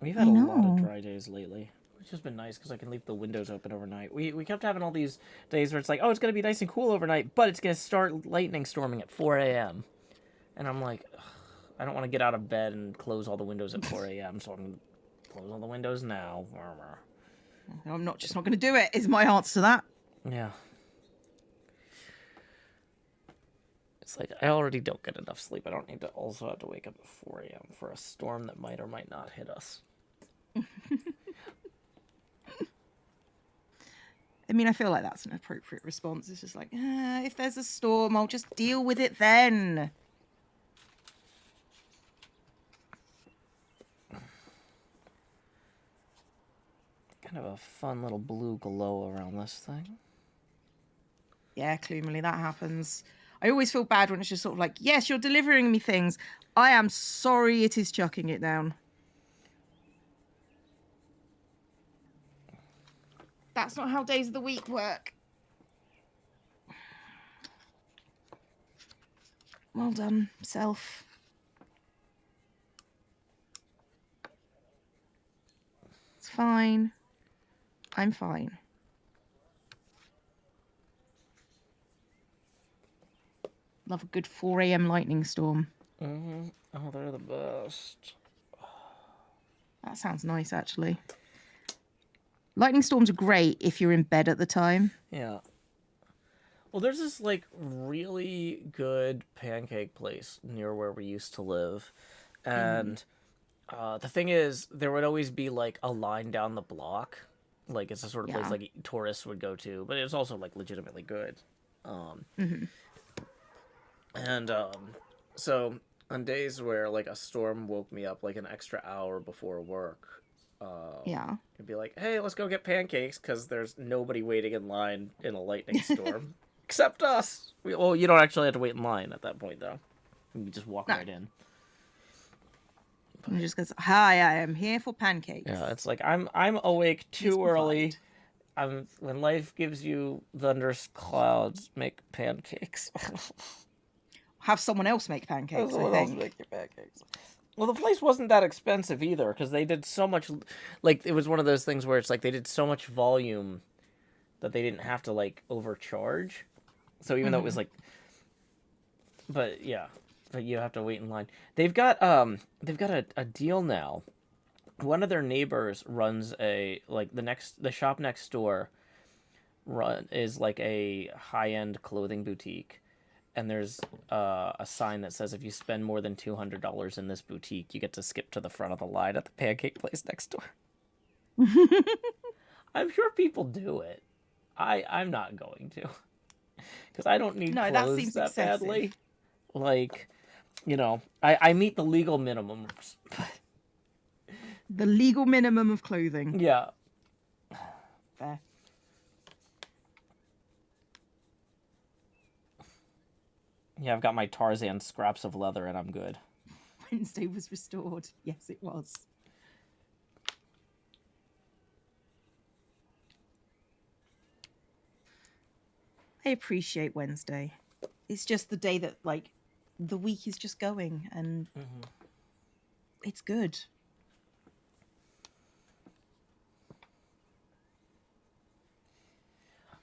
we've had a lot of dry days lately, which has been nice because I can leave the windows open overnight. We kept having all these days where it's like, oh, it's gonna be nice and cool overnight, but it's gonna start lightning storming at 4 a.m. And I'm like, ugh, I don't want to get out of bed and close all the windows at 4 a.m. So I'm gonna close all the windows now. I'm not going to do it. Is my answer to that? Yeah. It's like, I already don't get enough sleep. I don't need to also have to wake up at 4 a.m. for a storm that might or might not hit us. I mean, I feel like that's an appropriate response. It's just like, if there's a storm, I'll just deal with it then. Kind of a fun little blue glow around this thing. Yeah, gloomily, that happens. I always feel bad when it's just sort of like, yes, you're delivering me things. I am sorry it is chucking it down. That's not how days of the week work. Well done, self. It's fine. I'm fine. Love a good 4 a.m. lightning storm. Mm-hmm. Oh, they're the best. That sounds nice, actually. Lightning storms are great if you're in bed at the time. Yeah. Well, there's this, like, really good pancake place near where we used to live. And the thing is, there would always be, like, a line down the block. Like, it's the sort of place, like, tourists would go to. But it's also, like, legitimately good. And, so, on days where, like, a storm woke me up, like, an extra hour before work, it'd be like, hey, let's go get pancakes, because there's nobody waiting in line in a lightning storm. Except us. Well, you don't actually have to wait in line at that point, though. You just walk right in. And just goes, hi, I am here for pancakes. Yeah, it's like, I'm awake too early. When life gives you thunderous clouds, make pancakes. Have someone else make pancakes, I think. Make your pancakes. Well, the place wasn't that expensive either, because they did so much... Like, it was one of those things where it's like they did so much volume that they didn't have to, like, overcharge. So even though it was like... But, yeah. But you have to wait in line. They've got a deal now. One of their neighbors runs the shop next door is like a high-end clothing boutique. And there's a sign that says if you spend more than $200 in this boutique, you get to skip to the front of the line at the pancake place next door. I'm sure people do it. I'm not going to. Because I don't need clothes that seems that excessive. badly. Like, you know, I meet the legal minimums. The legal minimum of clothing. Yeah. Fair. Yeah, I've got my Tarzan scraps of leather and I'm good. Wednesday was restored. Yes, it was. I appreciate Wednesday. It's just the day that, like, the week is just going and it's good.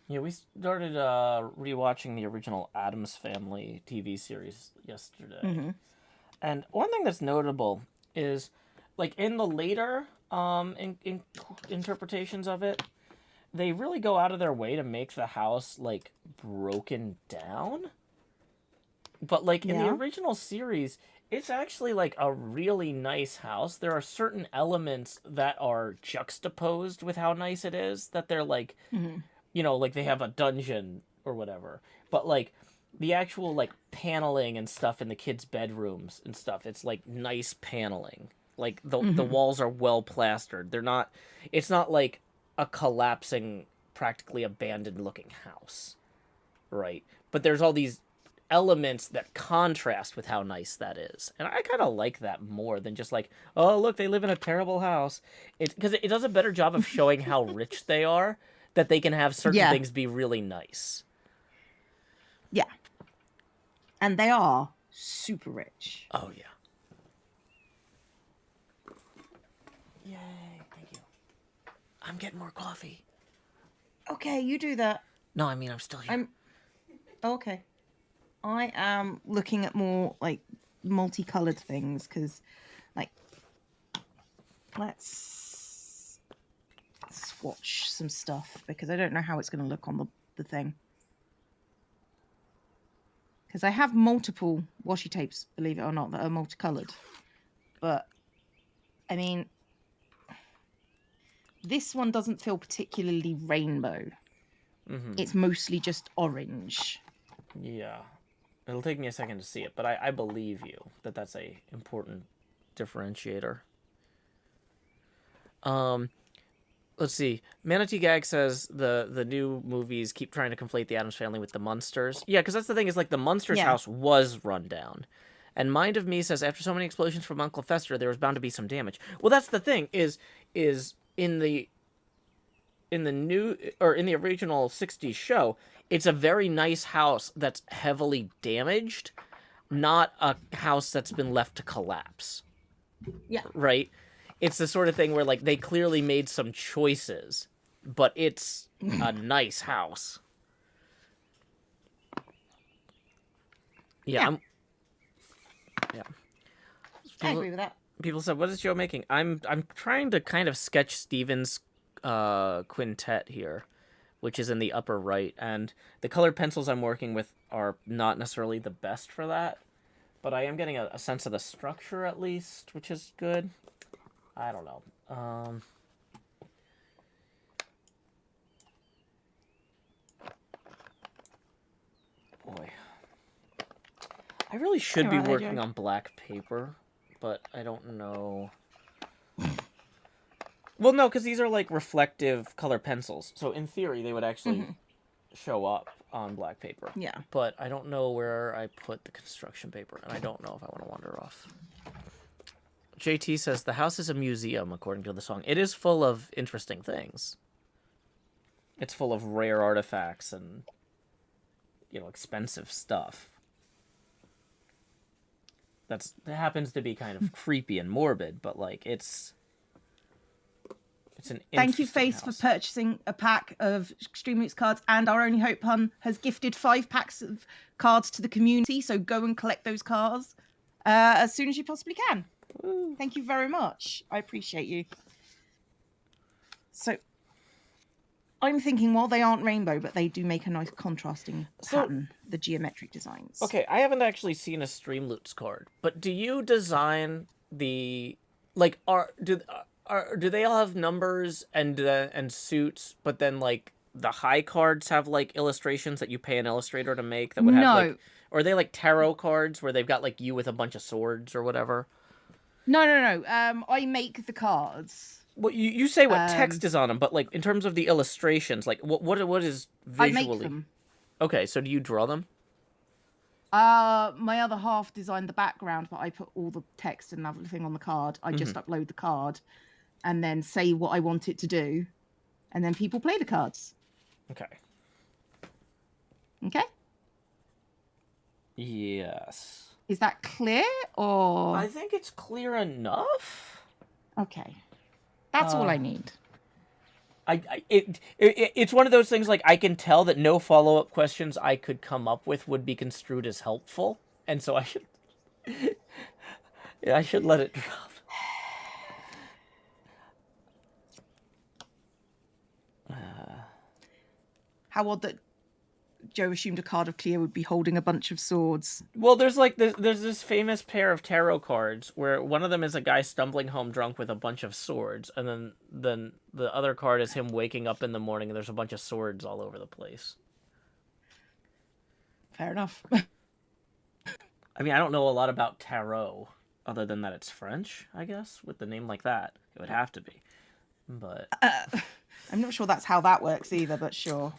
Yeah, we started rewatching the original Addams Family TV series yesterday. And one thing that's notable is, like, in the later interpretations of it, they really go out of their way to make the house, like, broken down. But, like, in the original series, it's actually, like, a really nice house. There are certain elements that are juxtaposed with how nice it is, that they're, like... You know, like, they have a dungeon or whatever. But, like, the actual, like, paneling and stuff in the kids' bedrooms and stuff, it's, like, nice paneling. Like, the walls are well plastered. They're not... It's not, like, a collapsing, practically abandoned-looking house. Right? But there's all these elements that contrast with how nice that is. And I kind of like that more than just, like, oh, look, they live in a terrible house. Because it does a better job of showing how rich they are, that they can have certain things be really nice. Yeah. And they are super rich. Oh, yeah. Yay, thank you. I'm getting more coffee. Okay, you do that. No, I mean, I'm still here. Okay. I am looking at more, like, multicolored things, because, like, let's swatch some stuff, because I don't know how it's going to look on the thing. Because I have multiple washi tapes, believe it or not, that are multicolored. But, I mean, this one doesn't feel particularly rainbow. It's mostly just orange. Yeah. It'll take me a second to see it, but I believe you that that's a important differentiator. Let's see. Manatee Gag says the new movies keep trying to conflate the Addams Family with the Munsters. Yeah, because that's the thing, is, like, the Munsters house was run down. And Mind of Me says, after so many explosions from Uncle Fester, there was bound to be some damage. Well, that's the thing, is in the in the original 60s show, it's a very nice house that's heavily damaged, not a house that's been left to collapse. Yeah. Right? It's the sort of thing where, like, they clearly made some choices, but it's a nice house. Yeah. I agree with that. People said, "What is Joe making?" I'm trying to kind of sketch Steven's quintet here, which is in the upper right, and the colored pencils I'm working with are not necessarily the best for that, but I am getting a sense of the structure at least, which is good. I don't know. Boy, I really should be working on black paper, but I don't know. Well, no, because these are like reflective color pencils, so in theory they would actually show up on black paper. Yeah. But I don't know where I put the construction paper, and I don't know if I want to wander off. JT says the house is a museum, according to the song. It is full of interesting things. It's full of rare artifacts and, expensive stuff. That happens to be kind of creepy and morbid, but it's an Thank you, Face, house. for purchasing a pack of Extreme Roots cards, and Our Only Hope Pun has gifted 5 packs of cards to the community, so go and collect those cards as soon as you possibly can. Woo. Thank you very much. I appreciate you. So I'm thinking, while they aren't rainbow, but they do make a nice contrasting pattern, the geometric designs. Okay, I haven't actually seen a Streamloots card, but do you design the do they all have numbers and suits, but then the high cards have illustrations that you pay an illustrator to make that would have or are they like tarot cards where they've got you with a bunch of swords or whatever? No. I make the cards. Well, you say what text is on them, but in terms of the illustrations, what is visually? I make them. Okay, so do you draw them? My other half designed the background, but I put all the text and everything on the card. I just upload the card and then say what I want it to do, and then people play the cards. Okay. Okay? Yes. Is that clear, or? I think it's clear enough. Okay. That's all I need. It's one of those things I can tell that no follow-up questions I could come up with would be construed as helpful, and so I should I should let it drop. How odd that Joe assumed a card of Cleo would be holding a bunch of swords. Well, there's this famous pair of tarot cards where one of them is a guy stumbling home drunk with a bunch of swords, and then the other card is him waking up in the morning and there's a bunch of swords all over the place. Fair enough. I mean, I don't know a lot about tarot other than that it's French, I guess. With the name like that, it would have to be. But I'm not sure that's how that works either, but sure.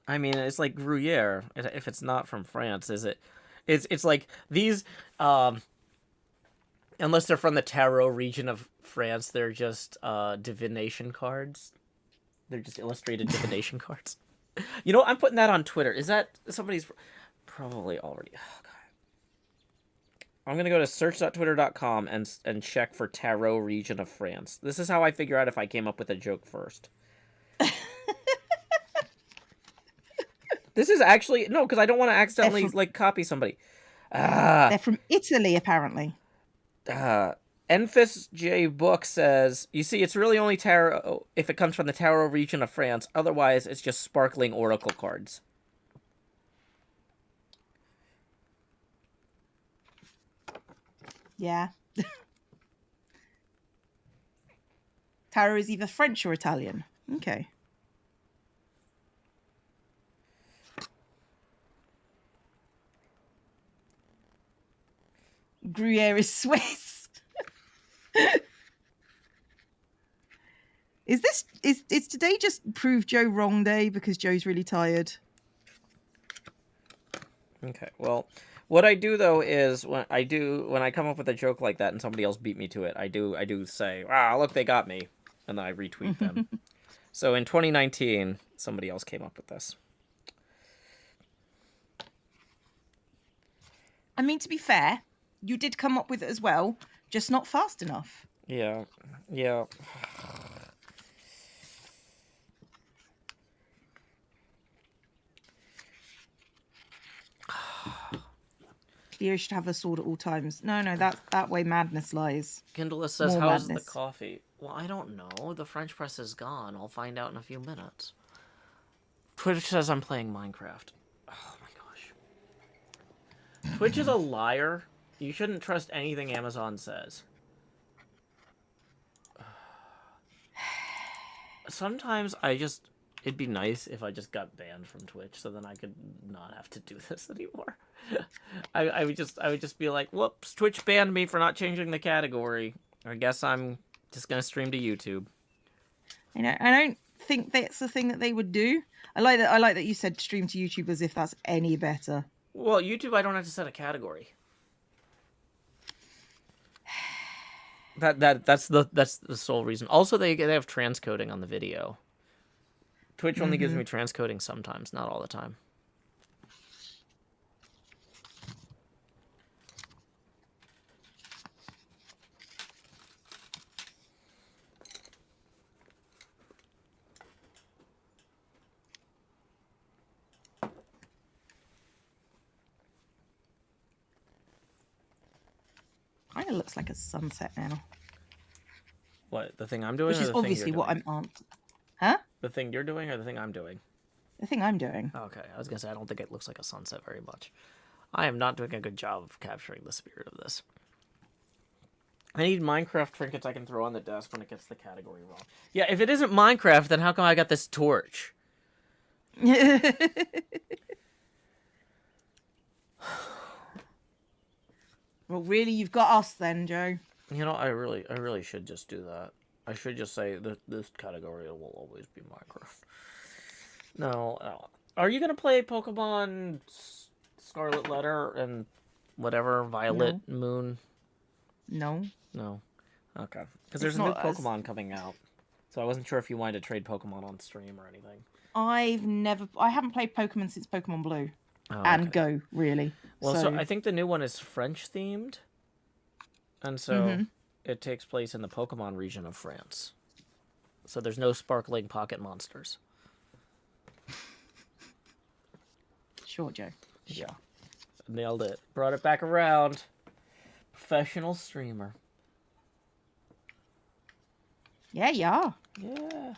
I mean, it's like Gruyere. If it's not from France, is it? It's like these, unless they're from the tarot region of France, they're just divination cards. They're just illustrated divination cards. I'm putting that on Twitter. Is that somebody's probably already? Oh, God. I'm gonna go to search.twitter.com and check for tarot region of France. This is how I figure out if I came up with a joke first. This is actually no, because I don't want to accidentally copy somebody. They're from Italy, apparently. Enfys J Book says, "You see, it's really only tarot if it comes from the tarot region of France. Otherwise, it's just sparkling oracle cards." Yeah. Tarot is either French or Italian. Okay. Gruyere is Swiss. Is today just prove Joe wrong day because Joe's really tired? Okay, well, what I do though is when I come up with a joke like that and somebody else beat me to it, I do say, "Ah, look, they got me," and then I retweet them. So in 2019, somebody else came up with this. I mean, to be fair, you did come up with it as well, just not fast enough. Yeah. Cleo should have a sword at all times. No, that way madness lies. Kindle says, More how's madness. the coffee? Well, I don't know. The French press is gone. I'll find out in a few minutes. Twitch says I'm playing Minecraft. Oh my gosh. Twitch is a liar. You shouldn't trust anything Amazon says. Sometimes it'd be nice if I just got banned from Twitch, so then I could not have to do this anymore. I would just be like, whoops, Twitch banned me for not changing the category. I guess I'm just gonna stream to YouTube. I don't think that's the thing that they would do. I like that you said stream to YouTube as if that's any better. Well, YouTube, I don't have to set a category. That's the sole reason. Also, they have transcoding on the video. Twitch only gives me transcoding sometimes, not all the time. Kind of looks like a sunset now. What, the thing I'm doing? Which is obviously what I'm on. Huh? The thing you're doing or the thing I'm doing? The thing I'm doing. Okay, I was gonna say, I don't think it looks like a sunset very much. I am not doing a good job of capturing the spirit of this. I need Minecraft trinkets I can throw on the desk when it gets the category wrong. Yeah, if it isn't Minecraft, then how come I got this torch? Well, really, you've got us then, Joe. You know, I really should just do that. I should just say that this category will always be Minecraft. No. Are you gonna play Pokemon Scarlet Letter and whatever Violet Moon? No. No. Okay. Because there's a new Pokemon coming out, so I wasn't sure if you wanted to trade Pokemon on stream or anything. I haven't played Pokemon since Pokemon Blue. Oh, and Go, really. Well, so I think the new one is French themed, and so it takes place in the Pokemon region of France. So there's no sparkling pocket monsters. Sure, Joe. Yeah. Nailed it. Brought it back around. Professional streamer. Yeah, yeah. Yeah.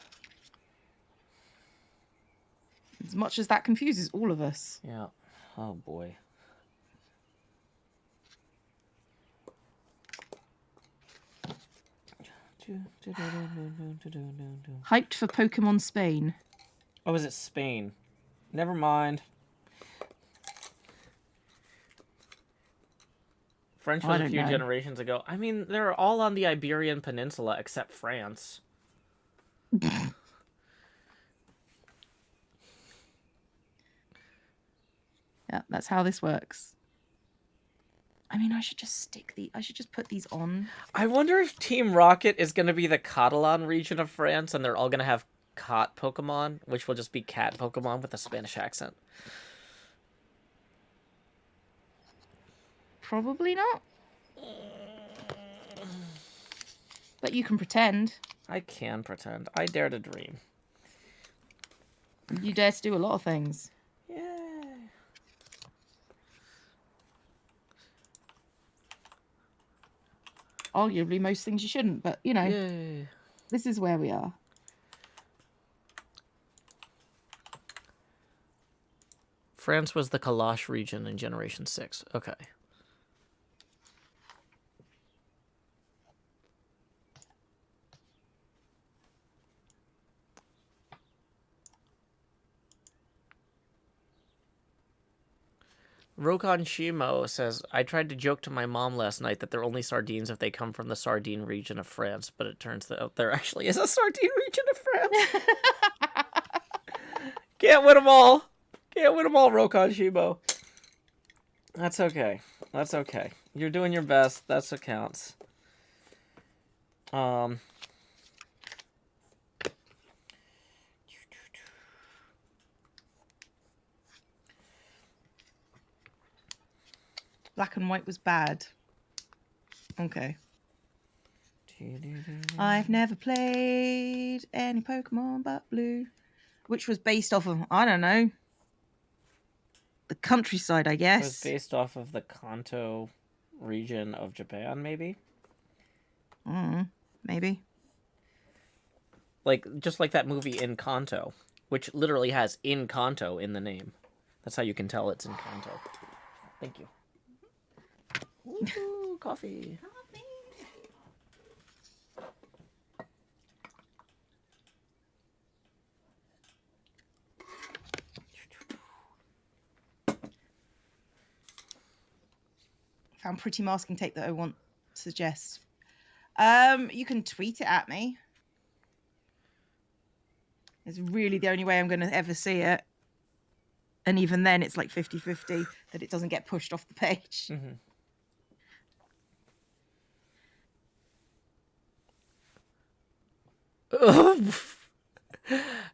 As much as that confuses all of us. Yeah. Oh, boy. Hyped for Pokemon Spain. Oh, is it Spain? Never mind. French was a few generations ago. I mean, they're all on the Iberian Peninsula except France. Yeah, that's how this works. I mean, I should just put these on. I wonder if Team Rocket is going to be the Catalan region of France, and they're all going to have cat Pokemon, which will just be cat Pokemon with a Spanish accent. Probably not. But you can pretend. I can pretend. I dare to dream. You dare to do a lot of things. Yeah. Arguably most things you shouldn't, but you know, Yay. This is where we are. France was the Kalash region in Generation 6. Okay. Rokon Shimo says, I tried to joke to my mom last night that they're only sardines if they come from the sardine region of France, but it turns out there actually is a sardine region of France. Can't win them all. Can't win them all, Rokon Shimo. That's okay. That's okay. You're doing your best. That's what counts. Black and white was bad. Okay. I've never played any Pokemon but Blue, which was based off of, I don't know, the countryside, I guess. It was based off of the Kanto region of Japan, maybe? Maybe. Like, just like that movie Encanto, which literally has Encanto in the name. That's how you can tell it's Encanto. Thank you. Ooh, coffee. Found pretty masking tape that I want to suggest. You can tweet it at me. It's really the only way I'm going to ever see it. And even then, it's like 50-50 that it doesn't get pushed off the page.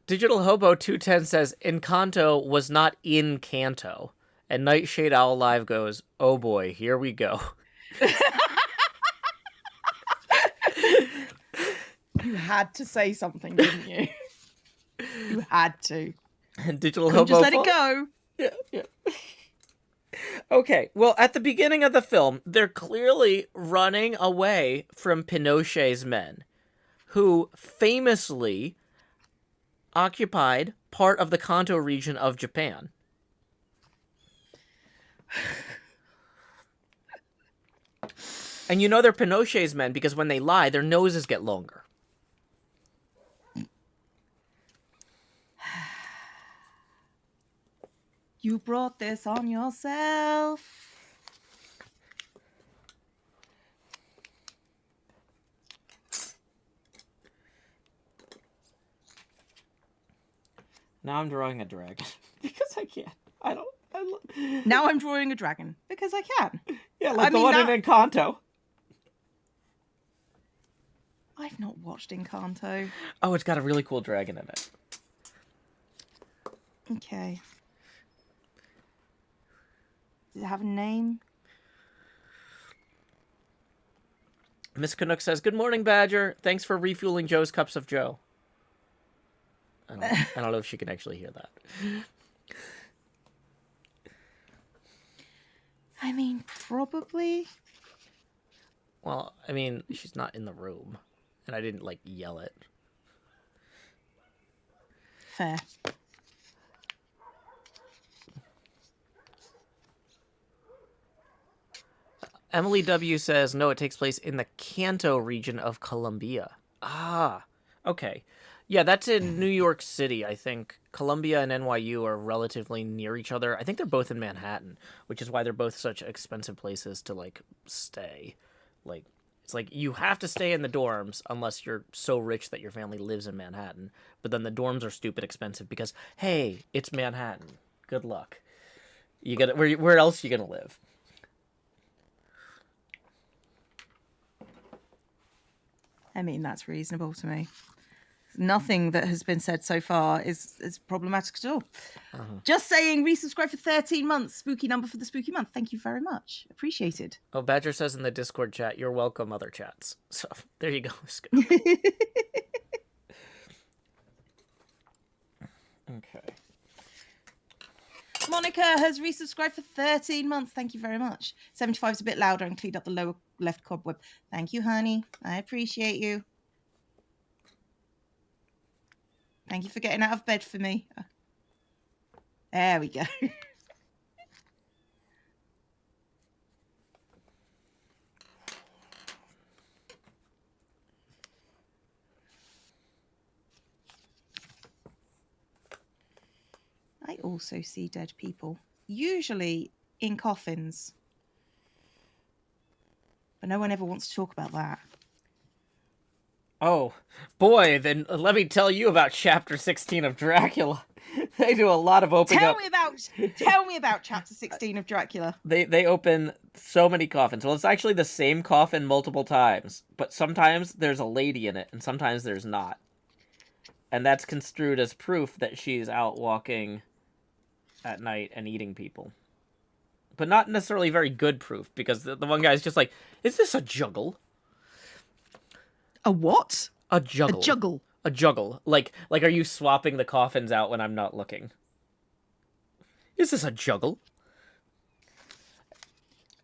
Digital Hobo 210 says Encanto was not in Kanto. And Nightshade Owl Live goes, oh boy, here we go. You had to say something, didn't you? You had to. And Digital Couldn't Hobo just let it go. Yeah. Okay, well, at the beginning of the film, they're clearly running away from Pinochet's men, who famously occupied part of the Kanto region of Japan. And you know they're Pinochet's men because when they lie, their noses get longer. You brought this on yourself. Now I'm drawing a dragon because I can't. Now I'm drawing a dragon because I can. Yeah, like the one in Encanto. I've not watched Encanto. Oh, it's got a really cool dragon in it. Okay. Does it have a name? Miss Canuck says, good morning, Badger. Thanks for refueling Joe's Cups of Joe. I don't know if she can actually hear that. I mean, probably. Well, I mean, she's not in the room. And I didn't, like, yell it. Fair. Emily W. says, no, it takes place in the Kanto region of Colombia. Ah, okay. Yeah, that's in New York City, I think. Columbia and NYU are relatively near each other. I think they're both in Manhattan, which is why they're both such expensive places to, like, stay. Like, it's like you have to stay in the dorms unless you're so rich that your family lives in Manhattan. But then the dorms are stupid expensive because, hey, it's Manhattan. Good luck. You gotta, where else are you gonna live? I mean, that's reasonable to me. Nothing that has been said so far is problematic at all. Just saying, resubscribe for 13 months. Spooky number for the spooky month. Thank you very much. Appreciated. Oh, Badger says in the Discord chat, you're welcome, other chats. So, there you go. Okay. Monica has resubscribed for 13 months. Thank you very much. 75 is a bit louder and cleaned up the lower left cobweb. Thank you, honey. I appreciate you. Thank you for getting out of bed for me. There we go. I also see dead people, usually in coffins. But no one ever wants to talk about that. Oh, boy, then let me tell you about Chapter 16 of Dracula. They do a lot of opening up. Tell me about Chapter 16 of Dracula. They open so many coffins. Well, it's actually the same coffin multiple times, but sometimes there's a lady in it, and sometimes there's not. And that's construed as proof that she's out walking at night and eating people. but not necessarily very good proof, because the one guy's just like, is this a juggle? A what? A juggle. A juggle. A juggle. Like, are you swapping the coffins out when I'm not looking? Is this a juggle?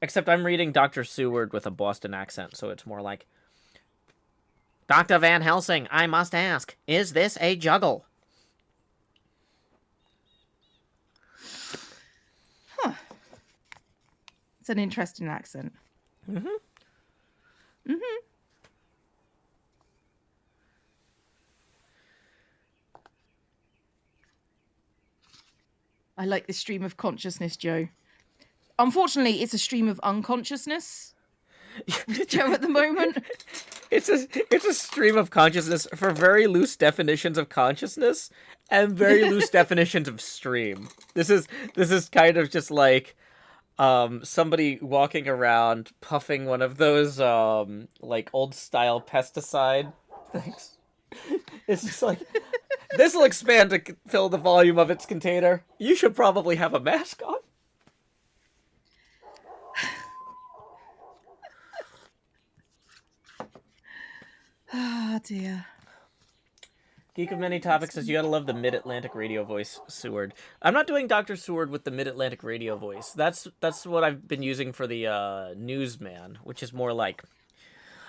Except I'm reading Dr. Seward with a Boston accent, so it's more like, Dr. Van Helsing, I must ask, is this a juggle? Huh. It's an interesting accent. Mm-hmm. Mm-hmm. I like this stream of consciousness, Joe. Unfortunately, it's a stream of unconsciousness with Joe at the moment. It's a stream of consciousness for very loose definitions of consciousness and very loose definitions of stream. This is kind of just like somebody walking around puffing one of those like old style pesticide things. It's just like, this will expand to fill the volume of its container. You should probably have a mask on. Ah, dear. Geek of Many Topics says you gotta love the Mid-Atlantic radio voice, Seward. I'm not doing Dr. Seward with the Mid-Atlantic radio voice. That's what I've been using for the newsman, which is more like,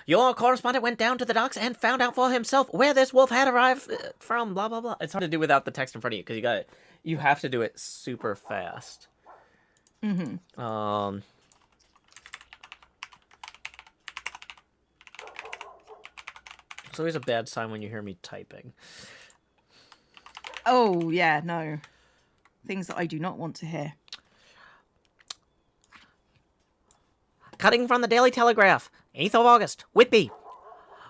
your correspondent went down to the docks and found out for himself where this wolf had arrived from, blah, blah, blah. It's hard to do without the text in front of you, because you have to do it super fast. Mm-hmm. It's always a bad sign when you hear me typing. Oh, yeah, no. Things that I do not want to hear. Cutting from the Daily Telegraph, 8th of August, Whitby.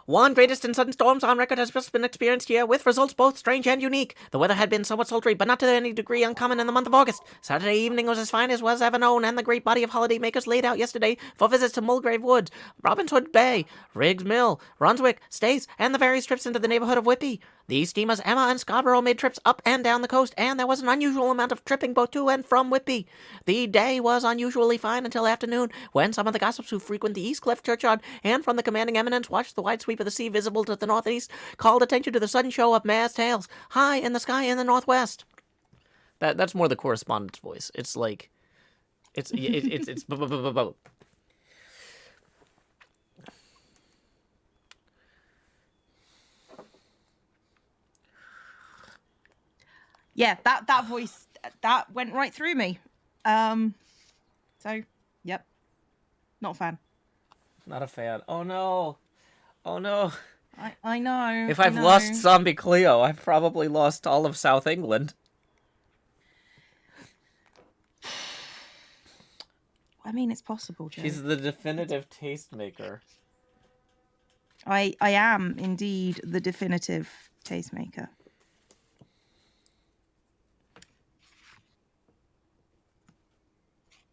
One greatest and sudden storms on record has just been experienced here, with results both strange and unique. The weather had been somewhat sultry, but not to any degree uncommon in the month of August. Saturday evening was as fine as was ever known, and the great body of holiday makers laid out yesterday for visits to Mulgrave Woods, Robin's Hood Bay, Riggs Mill, Brunswick, Stace, and the various trips into the neighborhood of Whitby. These steamers Emma and Scarborough made trips up and down the coast, and there was an unusual amount of tripping both to and from Whitby. The day was unusually fine until afternoon, when some of the gossips who frequent the East Cliff churchyard and from the commanding eminence watched the wide sweep of the sea visible to the northeast called attention to the sudden show of mass tails high in the sky in the northwest. That's more the correspondent's voice. It's like, it's Yeah, that voice, that went right through me. So, yep. Not a fan. Not a fan. Oh no. Oh no. I know. If I've lost Zombie Cleo, I've probably lost all of South England. I mean, it's possible, Joe. She's the definitive tastemaker. I am indeed the definitive tastemaker.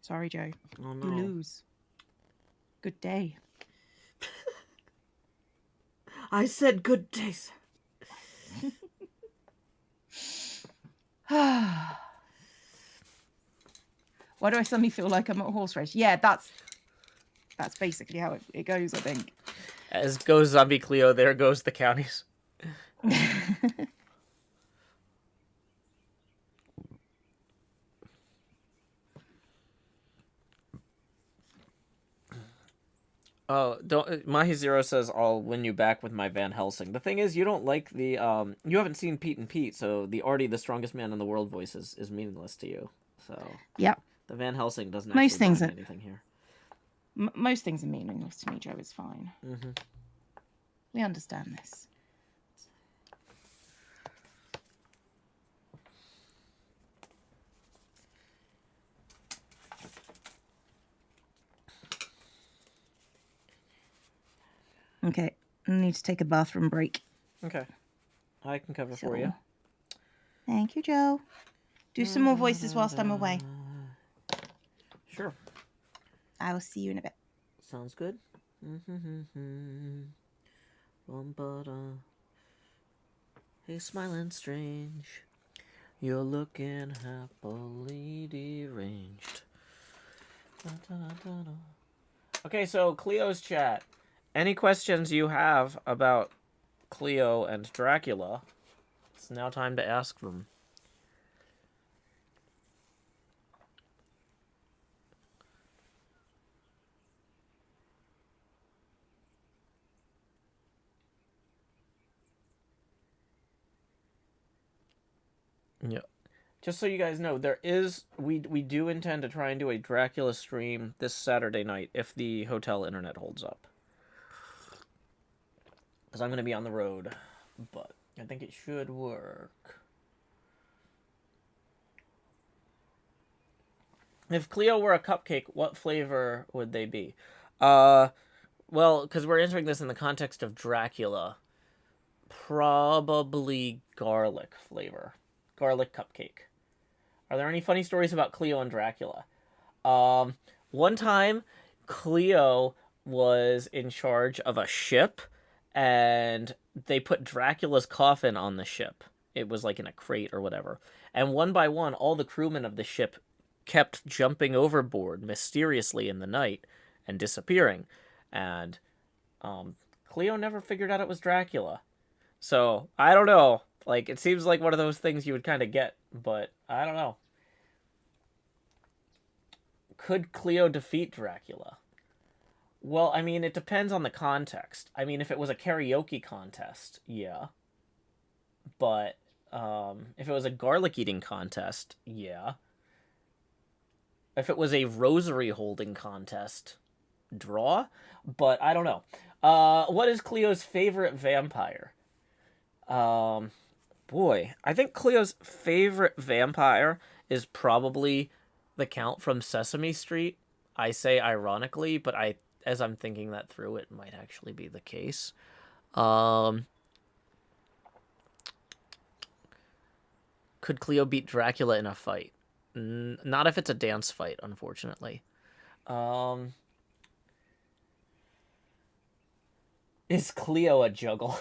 Sorry, Joe. Oh no. You lose. Good day. I said good day, sir. Why do I suddenly feel like I'm at a horse race? Yeah, that's basically how it goes, I think. As goes Zombie Cleo, there goes the counties. Oh, don't. Mahi Zero says I'll win you back with my Van Helsing. The thing is, you don't like the you haven't seen Pete and Pete, so the Artie, the strongest man in the world voice is meaningless to you. So yep, the Van Helsing doesn't most actually things mean anything here. Most things are meaningless to me, Joe. It's fine. Mm-hmm. We understand this. Okay, I need to take a bathroom break. Okay, I can cover for you. Thank you, Joe. Do some more voices whilst I'm away. Sure. I will see you in a bit. Sounds good. Hey, smiling strange, you're looking happily deranged. Okay, so Cleo's chat. Any questions you have about Cleo and Dracula? It's now time to ask them. Yeah. Just so you guys know, we do intend to try and do a Dracula stream this Saturday night if the hotel internet holds up. Because I'm going to be on the road, but I think it should work. If Cleo were a cupcake, what flavor would they be? Well, because we're answering this in the context of Dracula, probably garlic flavor. Garlic cupcake. Are there any funny stories about Cleo and Dracula? One time, Cleo was in charge of a ship, and they put Dracula's coffin on the ship. It was like in a crate or whatever. And one by one, all the crewmen of the ship kept jumping overboard mysteriously in the night and disappearing. And Cleo never figured out it was Dracula. So, I don't know. Like, it seems like one of those things you would kind of get, but I don't know. Could Cleo defeat Dracula? Well, I mean, it depends on the context. I mean, if it was a karaoke contest, yeah. But if it was a garlic eating contest, yeah. If it was a rosary holding contest, draw. But I don't know. What is Cleo's favorite vampire? Boy, I think Cleo's favorite vampire is probably the Count from Sesame Street. I say ironically, but as I'm thinking that through, it might actually be the case. Could Cleo beat Dracula in a fight? Not if it's a dance fight, unfortunately. Is Cleo a juggle?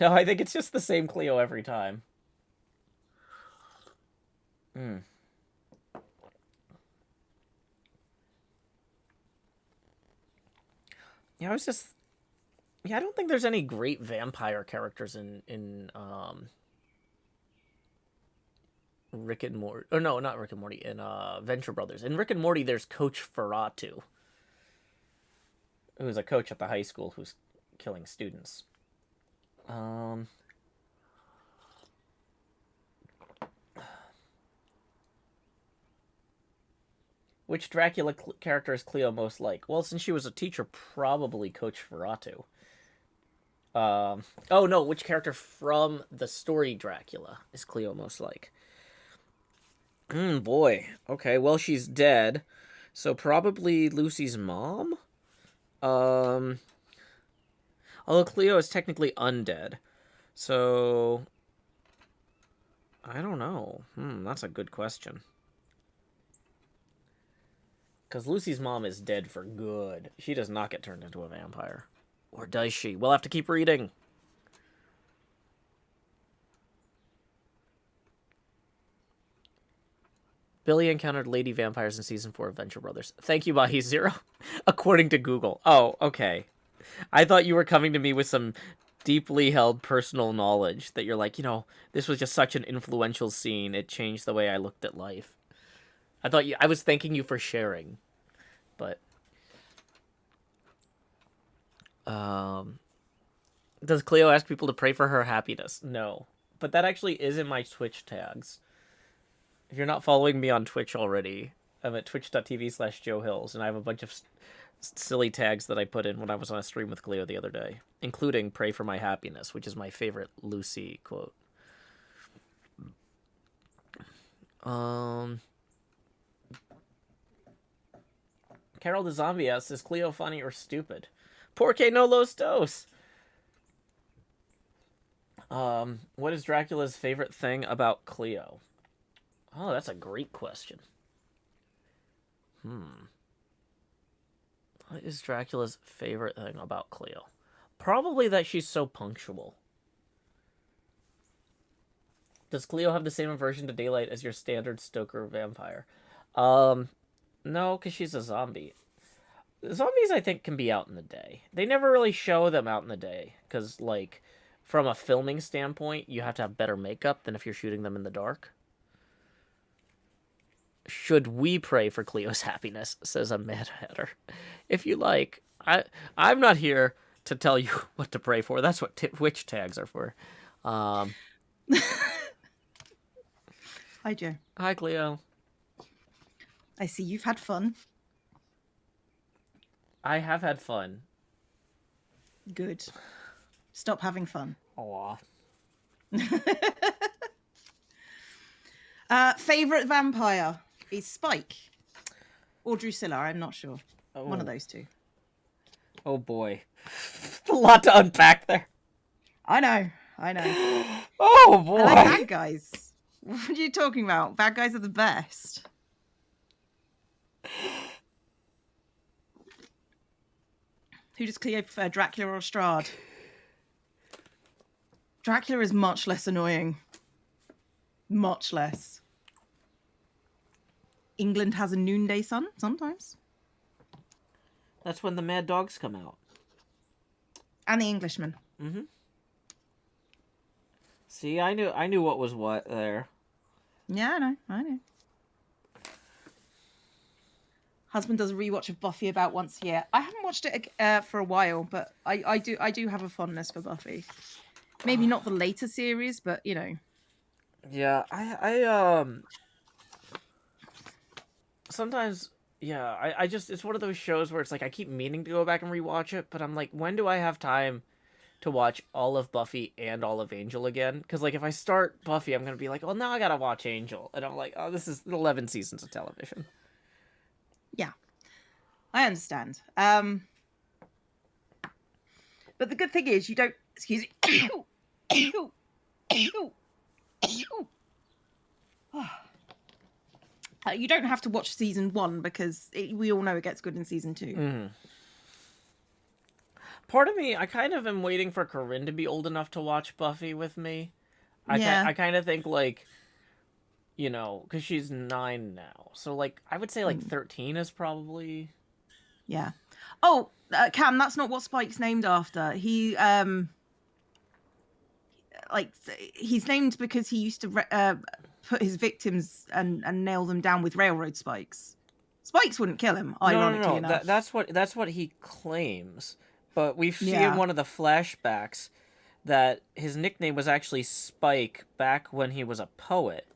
No, I think it's just the same Cleo every time. Yeah, I don't think there's any great vampire characters in Rick and Morty. Or no, not Rick and Morty. In Venture Brothers. In Rick and Morty, there's Coach Ferratu, who's a coach at the high school who's killing students. Which Dracula character is Cleo most like? Well, since she was a teacher, probably Coach Ferratu. Oh no, which character from the story Dracula is Cleo most like? Boy. Okay, well, she's dead. So probably Lucy's mom? Although Cleo is technically undead. So I don't know. That's a good question. Because Lucy's mom is dead for good. She does not get turned into a vampire. Or does she? We'll have to keep reading. Billy encountered lady vampires in season 4 of Venture Brothers. Thank you, Mahi Zero. According to Google. Oh, okay. I thought you were coming to me with some deeply held personal knowledge that you're like, this was just such an influential scene. It changed the way I looked at life. I was thanking you for sharing. But does Cleo ask people to pray for her happiness? No. But that actually is in my Twitch tags. If you're not following me on Twitch already, I'm at twitch.tv/JoeHills, and I have a bunch of silly tags that I put in when I was on a stream with Cleo the other day, including pray for my happiness, which is my favorite Lucy quote. Carol the Zombie asks, is Cleo funny or stupid? Porque no los dos. What is Dracula's favorite thing about Cleo? Oh, that's a great question. What is Dracula's favorite thing about Cleo? Probably that she's so punctual. Does Cleo have the same aversion to daylight as your standard Stoker vampire? No, because she's a zombie. Zombies, I think, can be out in the day. They never really show them out in the day, because, like, from a filming standpoint, you have to have better makeup than if you're shooting them in the dark. Should we pray for Cleo's happiness, says a Mad Hatter. If you like. I'm not here to tell you what to pray for. That's what Twitch tags are for. Hi, Joe. Hi, Cleo. I see you've had fun. I have had fun. Good. Stop having fun. Aw. Favorite vampire is Spike or Drusilla. I'm not sure. One of those two. Oh boy. A lot to unpack there. I know. Oh boy. I like bad guys. What are you talking about? Bad guys are the best. Who does Cleo prefer, Dracula or Strahd? Dracula is much less annoying. Much less. England has a noonday sun sometimes. That's when the mad dogs come out. And the Englishman. Mm-hmm. See, I knew what was what there. Yeah, I know. Husband does a rewatch of Buffy about once a year. I haven't watched it for a while, but I do have a fondness for Buffy. Maybe not the later series, but you know. Yeah, I sometimes, yeah, I just, it's one of those shows where it's like I keep meaning to go back and rewatch it, but I'm like, when do I have time to watch all of Buffy and all of Angel again? Because like if I start Buffy, I'm gonna be like, well, now I gotta watch Angel, and I'm like, oh, this is 11 seasons of television. Yeah, I understand. But the good thing is you don't. Excuse me. You don't have to watch season 1 because we all know it gets good in season 2. Mm-hmm. Part of me, I kind of am waiting for Corinne to be old enough to watch Buffy with me. I kind of think like, you know, because she's 9 now, so like I would say like 13 is probably. Yeah. Oh, Cam, that's not what Spike's named after. He like he's named because he used to put his victims and nail them down with railroad spikes. Spikes wouldn't kill him, ironically enough. That's what he claims. But we see in one of the flashbacks that his nickname was actually Spike back when he was a poet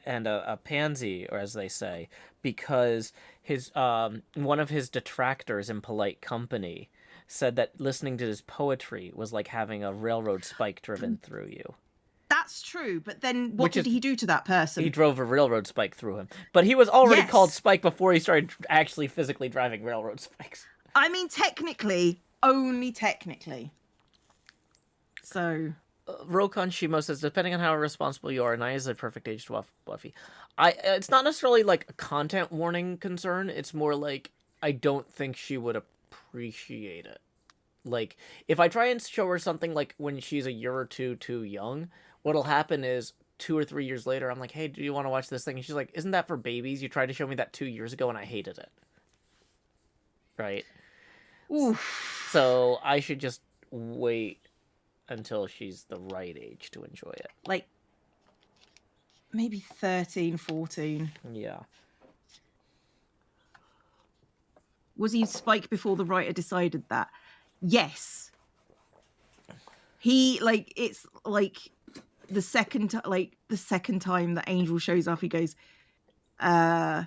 and a pansy, or as they say, because his one of his detractors in polite company said that listening to his poetry was like having a railroad spike driven through you. That's true, but then what did he do to that person? He drove a railroad spike through him. But he was already called Spike before he started actually physically driving railroad spikes. I mean, technically, only technically. So... Rokon Shimo says, depending on how responsible you are, 9 is the perfect age to watch Buffy. It's not necessarily like a content warning concern. It's more like, I don't think she would appreciate it. Like, if I try and show her something like when she's a year or two too young, what'll happen is 2 or 3 years later, I'm like, hey, do you want to watch this thing? And she's like, isn't that for babies? You tried to show me that 2 years ago and I hated it. Right? Oof. So I should just wait until she's the right age to enjoy it. Like, maybe 13, 14. Yeah. Was he Spike before the writer decided that? Yes. He, like, it's like the second time that Angel shows up, he goes, yeah,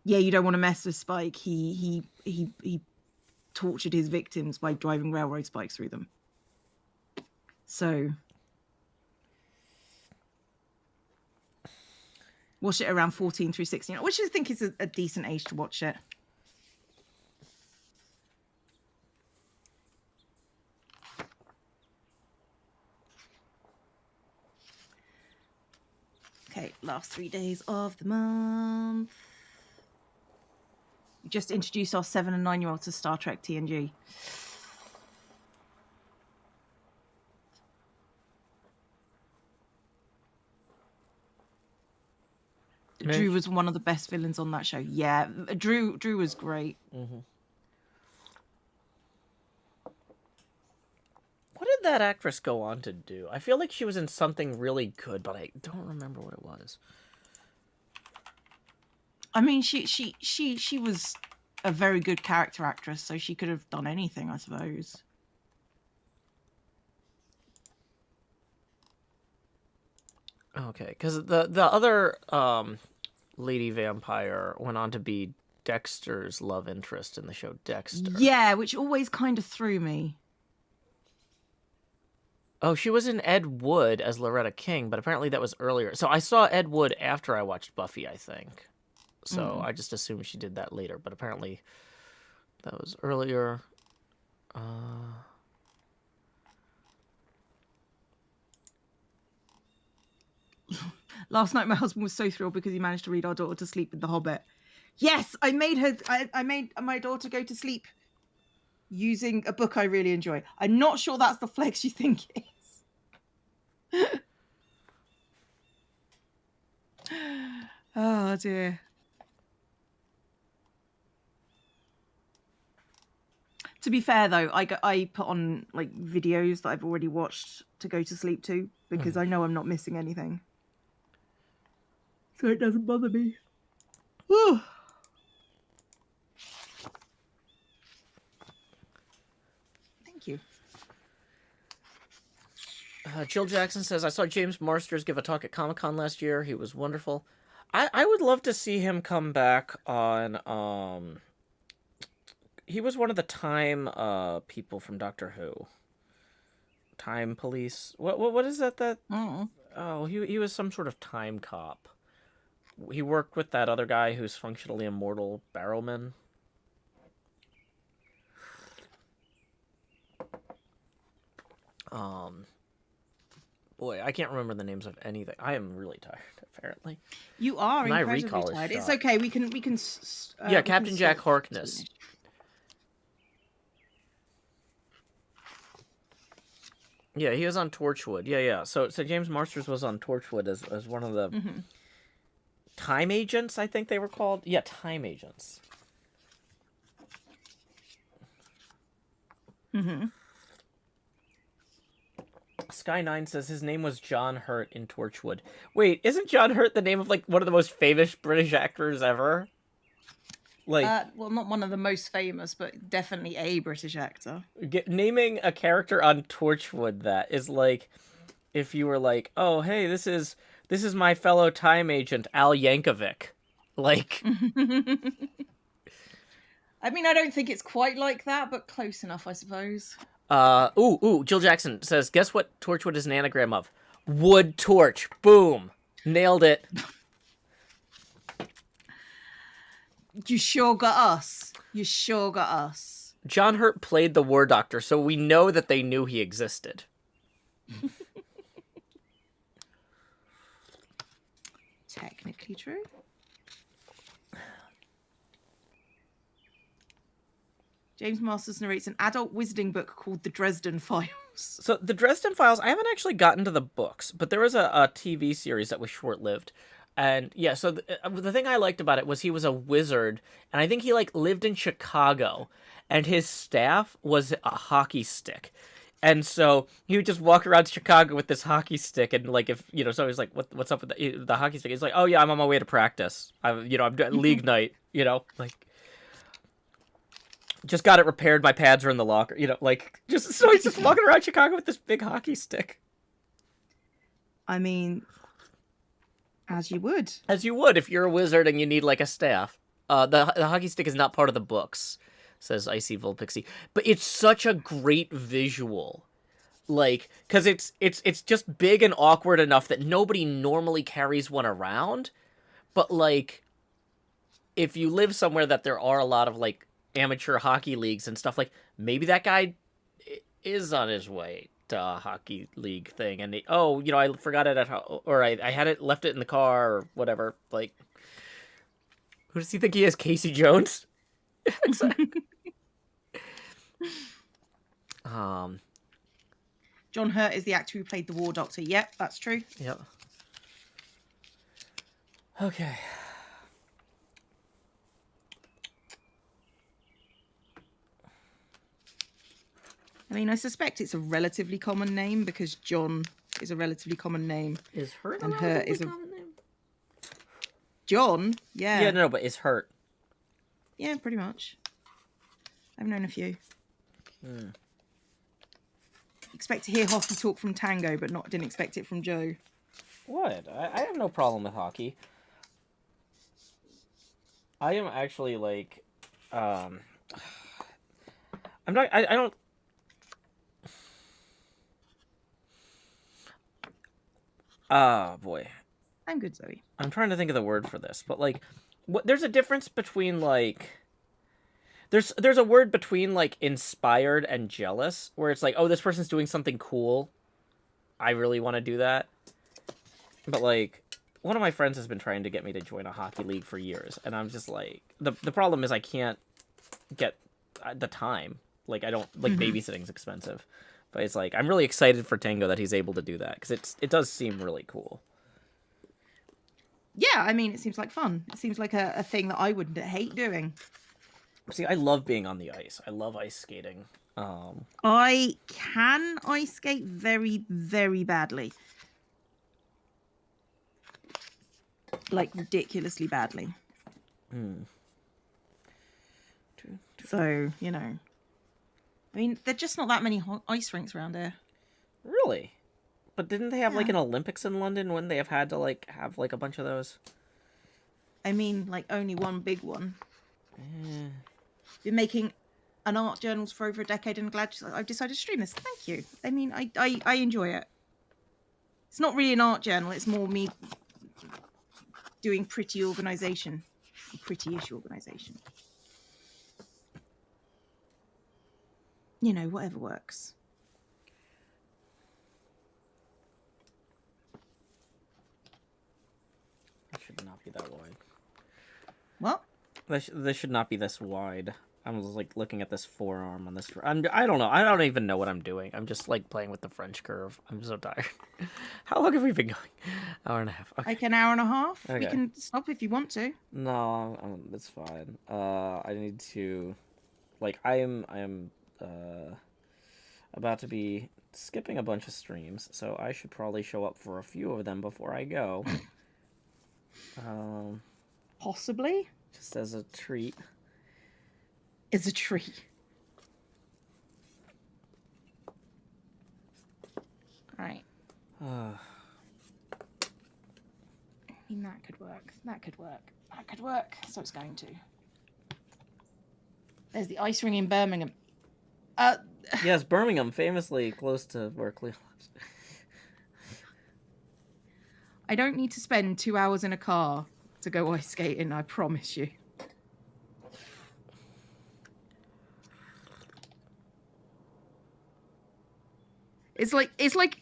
you don't want to mess with Spike. He tortured his victims by driving railroad spikes through them. So watch it around 14 through 16, which I think is a decent age to watch it. Okay, last 3 days of the month. We just introduced our 7 and 9-year-olds to Star Trek TNG. Drew was one of the best villains on that show. Yeah, Drew was great. Mm-hmm. What did that actress go on to do? I feel like she was in something really good, but I don't remember what it was. I mean, she was a very good character actress, so she could have done anything, I suppose. Okay, because the other lady vampire went on to be Dexter's love interest in the show Dexter. Yeah, which always kind of threw me. Oh, she was in Ed Wood as Loretta King, but apparently that was earlier. So I saw Ed Wood after I watched Buffy, I think. So I just assumed she did that later, but apparently that was earlier. Last night my husband was so thrilled because he managed to read our daughter to sleep with The Hobbit. Yes, I made my daughter go to sleep using a book I really enjoy. I'm not sure that's the flex you think it is. Oh dear. To be fair though, I put on like videos that I've already watched to go to sleep to because I know I'm not missing anything. So it doesn't bother me. Whew. Thank you. Jill Jackson says, I saw James Marsters give a talk at Comic-Con last year. He was wonderful. I would love to see him come back on... He was one of the time people from Doctor Who. Time police. What is that? Oh, he was some sort of time cop. He worked with that other guy who's functionally immortal, Barrowman. Boy, I can't remember the names of anything. I am really tired, apparently. You are My incredibly recall tired. is It's shot. okay. We can. Yeah, Captain Jack Harkness. Yeah, he was on Torchwood. Yeah. So James Marsters was on Torchwood as one of the time agents, I think they were called. Yeah, time agents. Sky9 says his name was John Hurt in Torchwood. Wait, isn't John Hurt the name of like one of the most famous British actors ever? Like, well, not one of the most famous, but definitely a British actor. Naming a character on Torchwood that is like, if you were like, oh, hey, this is my fellow time agent Al Yankovic, like. I mean, I don't think it's quite like that, but close enough, I suppose. Jill Jackson says, guess what Torchwood is an anagram of? Wood torch. Boom. Nailed it. You sure got us. You sure got us. John Hurt played the War Doctor, so we know that they knew he existed. Technically true. James Masters narrates an adult wizarding book called The Dresden Files. So the Dresden Files, I haven't actually gotten to the books, but there was a TV series that was short-lived. And yeah, so the thing I liked about it was he was a wizard, and I think he like lived in Chicago, and his staff was a hockey stick. And so he would just walk around Chicago with this hockey stick, and like if so he's like, what's up with the hockey stick? He's like, oh yeah, I'm on my way to practice. I'm doing league night. Like just got it repaired. My pads are in the locker. So he's just walking around Chicago with this big hockey stick. I mean, as you would if you're a wizard and you need like a staff. The hockey stick is not part of the books, says Icy Volpixie, but it's such a great visual, like, because it's just big and awkward enough that nobody normally carries one around, but like, if you live somewhere that there are a lot of like amateur hockey leagues and stuff, like maybe that guy is on his way to a hockey league thing, and I forgot it at home, or I had it, left it in the car or whatever. Like, who does he think he is, Casey Jones? John Hurt is the actor who played the War Doctor. Yep, that's true. Yep. Okay. I mean, I suspect it's a relatively common name because John is a relatively common name. Is Hurt and a Hurt relatively is a common name? John? Yeah. Yeah, no, but is Hurt. Yeah, pretty much. I've known a few. Expect to hear hockey talk from Tango, but didn't expect it from Joe. What? I have no problem with hockey. I am actually like, I'm not. I don't. Ah, boy. I'm good, Zoe. I'm trying to think of the word for this, but like, there's a difference between like. There's a word between like inspired and jealous, where it's like, oh, this person's doing something cool. I really want to do that. But like, one of my friends has been trying to get me to join a hockey league for years, and I'm just like, the problem is I can't get the time. Like, I don't like babysitting's expensive, but it's like I'm really excited for Tango that he's able to do that because it does seem really cool. Yeah, I mean, it seems like fun. It seems like a thing that I wouldn't hate doing. See, I love being on the ice. I love ice skating. I can ice skate very, very badly. Like, ridiculously badly. So, you know. I mean, there're just not that many ice rinks around here. Really? But didn't they have like an Olympics in London when they have had to like have like a bunch of those? I mean, like only one big one. Been making an art journals for over a decade and glad I've decided to stream this. Thank you. I mean, I enjoy it. It's not really an art journal. It's more me doing pretty-ish organisation. You know, whatever works. It should not be that wide. What? This should not be this wide. I was like looking at this forearm on this. I don't know. I don't even know what I'm doing. I'm just like playing with the French curve. I'm so tired. How long have we been going? Hour and a half. Okay. Like an hour and a half. Okay. We can stop if you want to. No, it's fine. I need to, like, I am about to be skipping a bunch of streams, so I should probably show up for a few of them before I go. Possibly. Just as a treat. It's a treat. Right. I mean, that could work. That could work. So it's going to. There's the ice ring in Birmingham. Yes, Birmingham, famously close to where Cleo lives. I don't need to spend 2 hours in a car to go ice skating, I promise you. It's like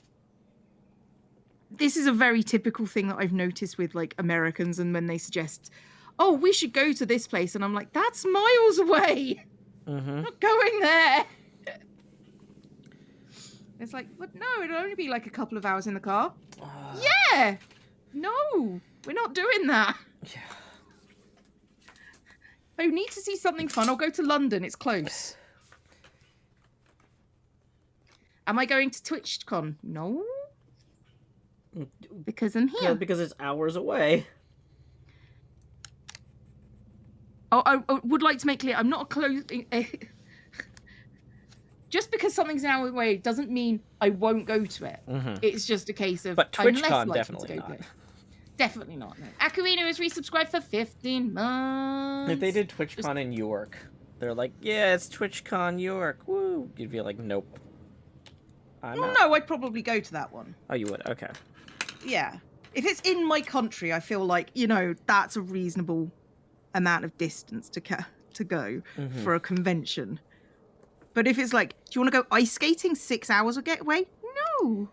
this is a very typical thing that I've noticed with like Americans, and when they suggest, oh, we should go to this place, and I'm like, that's miles away. I'm not going there. It's like, but no, it'll only be like a couple of hours in the car. Yeah. No, we're not doing that. Yeah. I need to see something fun. I'll go to London. It's close. Am I going to TwitchCon? No. Because I'm here. Yeah, because it's hours away. Oh, I would like to make clear, I'm not a close... Just because something's an hour away doesn't mean I won't go to it. It's just a case of... But TwitchCon, definitely not. There. Definitely not, no. Akurino has resubscribed for 15 months. If they did TwitchCon in York, they're like, yeah, it's TwitchCon York, woo. You'd be like, nope. No, I'd probably go to that one. Oh, you would? Okay. Yeah. If it's in my country, I feel like, you know, that's a reasonable amount of distance to go for a convention. But if it's like, do you want to go ice skating 6 hours or get away? No.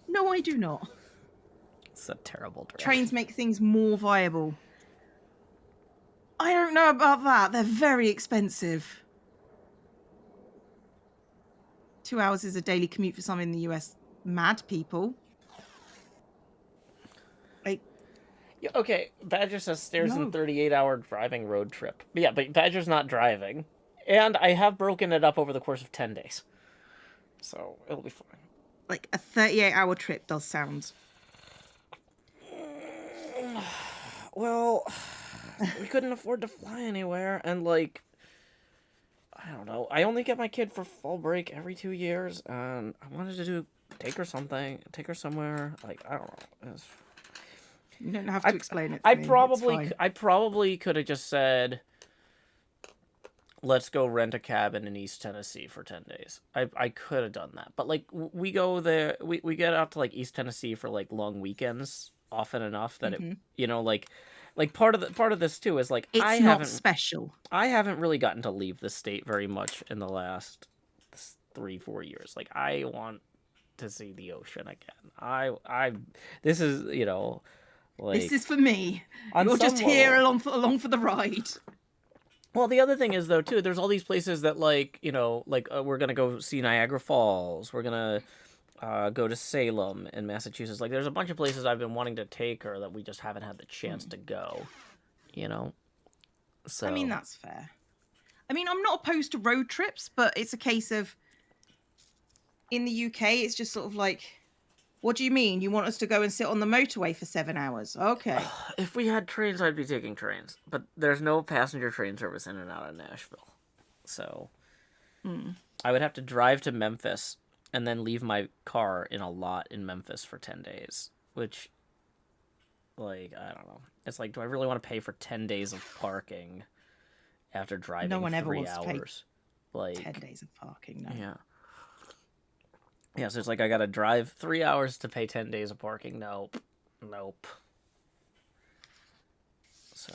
No, I do not. It's a terrible drive. Trains make things more viable. I don't know about that. They're very expensive. 2 hours is a daily commute for some in the US. Mad people. Like, Yeah, okay, Badger says stairs in No. 38-hour driving road trip. But yeah, but Badger's not driving. And I have broken it up over the course of 10 days. So it'll be fine. Like a 38-hour trip does sound. Well, we couldn't afford to fly anywhere, and like, I don't know. I only get my kid for fall break every 2 years, and I wanted to take her somewhere. Like, I don't know. You don't have to explain it to I me. probably could have just said, let's go rent a cabin in East Tennessee for 10 days. I could have done that. But, like, we go there, we get out to, like, East Tennessee for, like, long weekends often enough that it, you know, like part of this, too, is, like, it's not special. I haven't really gotten to leave the state very much in the last 3-4 years. Like, I want to see the ocean again. This is, you know, like, this is for me. You're just here along for the ride. Well, the other thing is, though, too, there's all these places that, like, you know, like, we're going to go see Niagara Falls. We're going to go to Salem in Massachusetts. Like, there's a bunch of places I've been wanting to take her that we just haven't had the chance to go, you know? So I mean, that's fair. I mean, I'm not opposed to road trips, but it's a case of, in the UK, it's just sort of like, what do you mean? You want us to go and sit on the motorway for 7 hours? Okay. If we had trains, I'd be taking trains. But there's no passenger train service in and out of Nashville. So I would have to drive to Memphis and then leave my car in a lot in Memphis for 10 days. Which, like, I don't know. It's like, do I really want to pay for 10 days of parking after driving 3 hours? No one ever wants to pay like 10 days of parking, no. Yeah. Yeah, so it's like I gotta drive 3 hours to pay 10 days of parking. Nope. So.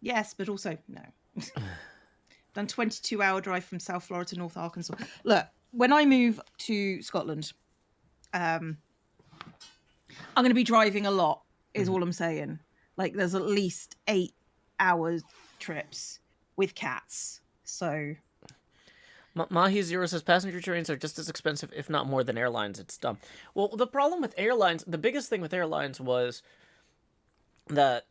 Yes, but also no. Done 22-hour drive from South Florida to North Arkansas. Look, when I move to Scotland, I'm going to be driving a lot. Is all I'm saying. Like, there's at least 8 hours trips with cats. So. Mahi Zero says passenger trains are just as expensive, if not more, than airlines. It's dumb. Well, the problem with airlines, the biggest thing with airlines was that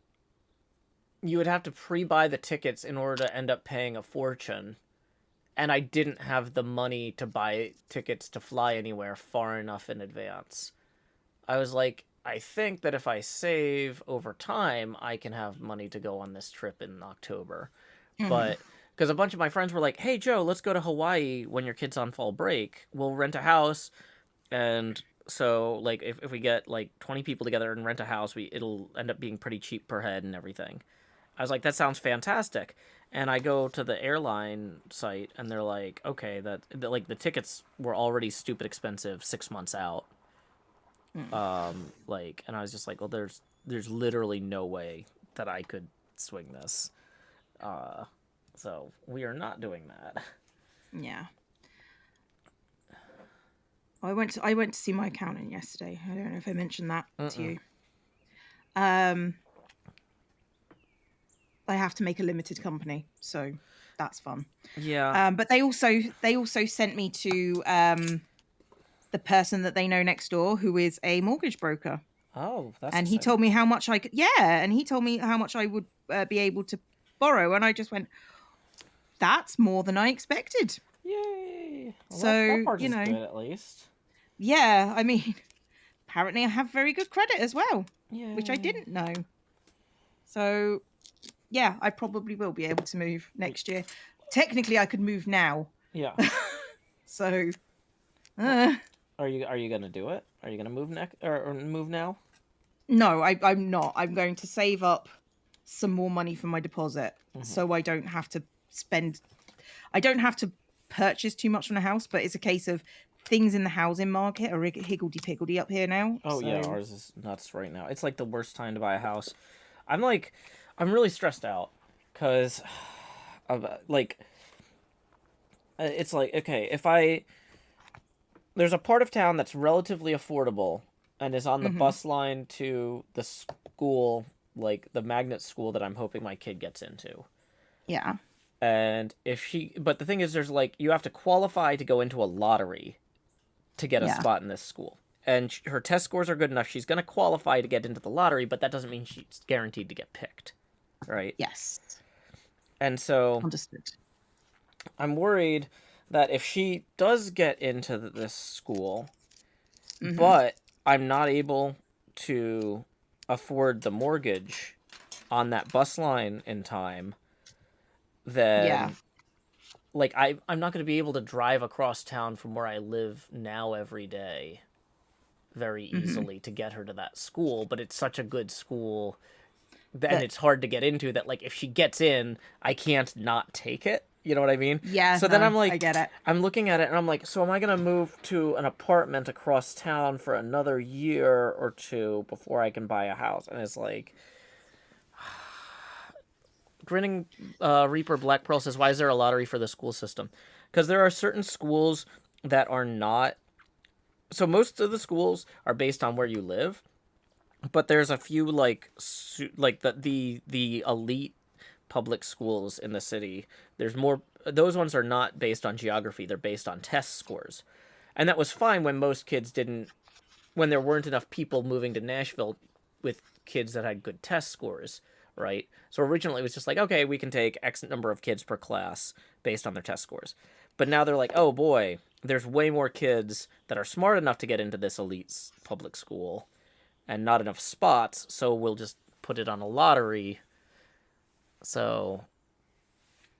you would have to pre-buy the tickets in order to end up paying a fortune. And I didn't have the money to buy tickets to fly anywhere far enough in advance. I was like, I think that if I save over time, I can have money to go on this trip in October. But because a bunch of my friends were like, hey, Joe, let's go to Hawaii when your kid's on fall break. We'll rent a house. And so, like, if we get, like, 20 people together and rent a house, it'll end up being pretty cheap per head and everything. I was like, that sounds fantastic. And I go to the airline site, and they're like, okay, like, the tickets were already stupid expensive 6 months out. Like, and I was just like, well, there's literally no way that I could swing this. So we are not doing that. Yeah. I went to see my accountant yesterday. I don't know if I mentioned that to you. I have to make a limited company, so that's fun. Yeah. But they also sent me to the person that they know next door, who is a mortgage broker. Oh, that's and exciting. he told me how much I could. Yeah, and he told me how much I would be able to borrow, and I just went, that's more than I expected. Yay! Well, so that part you is know, good, at least. Yeah, I mean, apparently I have very good credit as well, Yay. which I didn't know. So, yeah, I probably will be able to move next year. Technically, I could move now. Yeah. So, are you gonna do it? Are you gonna move or move now? No, I'm not. I'm going to save up some more money for my deposit, so I don't have to spend. I don't have to purchase too much from the house, but it's a case of things in the housing market are higgledy-piggledy up here now. Oh, so. Yeah, ours is nuts right now. It's like the worst time to buy a house. I'm really stressed out because, like, it's like, okay, there's a part of town that's relatively affordable and is on the bus line to the school, like the magnet school that I'm hoping my kid gets into. Yeah. And but the thing is, there's like, you have to qualify to go into a lottery to get a spot in this school. and her test scores are good enough, she's going to qualify to get into the lottery, but that doesn't mean she's guaranteed to get picked, right? Yes. And so Understood. I'm worried that if she does get into this school, but I'm not able to afford the mortgage on that bus line in time, then like I'm not going to be able to drive across town from where I live now every day very easily to get her to that school. But it's such a good school, and it's hard to get into, that like if she gets in, I can't not take it. You know what I mean? Yeah. So then I'm like, I get it. I'm looking at it and I'm like, so am I going to move to an apartment across town for another year or two before I can buy a house? And it's like, Grinning Reaper Black Pearl says, why is there a lottery for the school system? Because there are certain schools that are not. So most of the schools are based on where you live, but there's a few like the elite public schools in the city. There's more. Those ones are not based on geography. They're based on test scores, and that was fine when most kids didn't. When there weren't enough people moving to Nashville with kids that had good test scores. Right? So originally it was just like, okay, we can take X number of kids per class based on their test scores. But now they're like, oh boy, there's way more kids that are smart enough to get into this elite public school and not enough spots, so we'll just put it on a lottery. So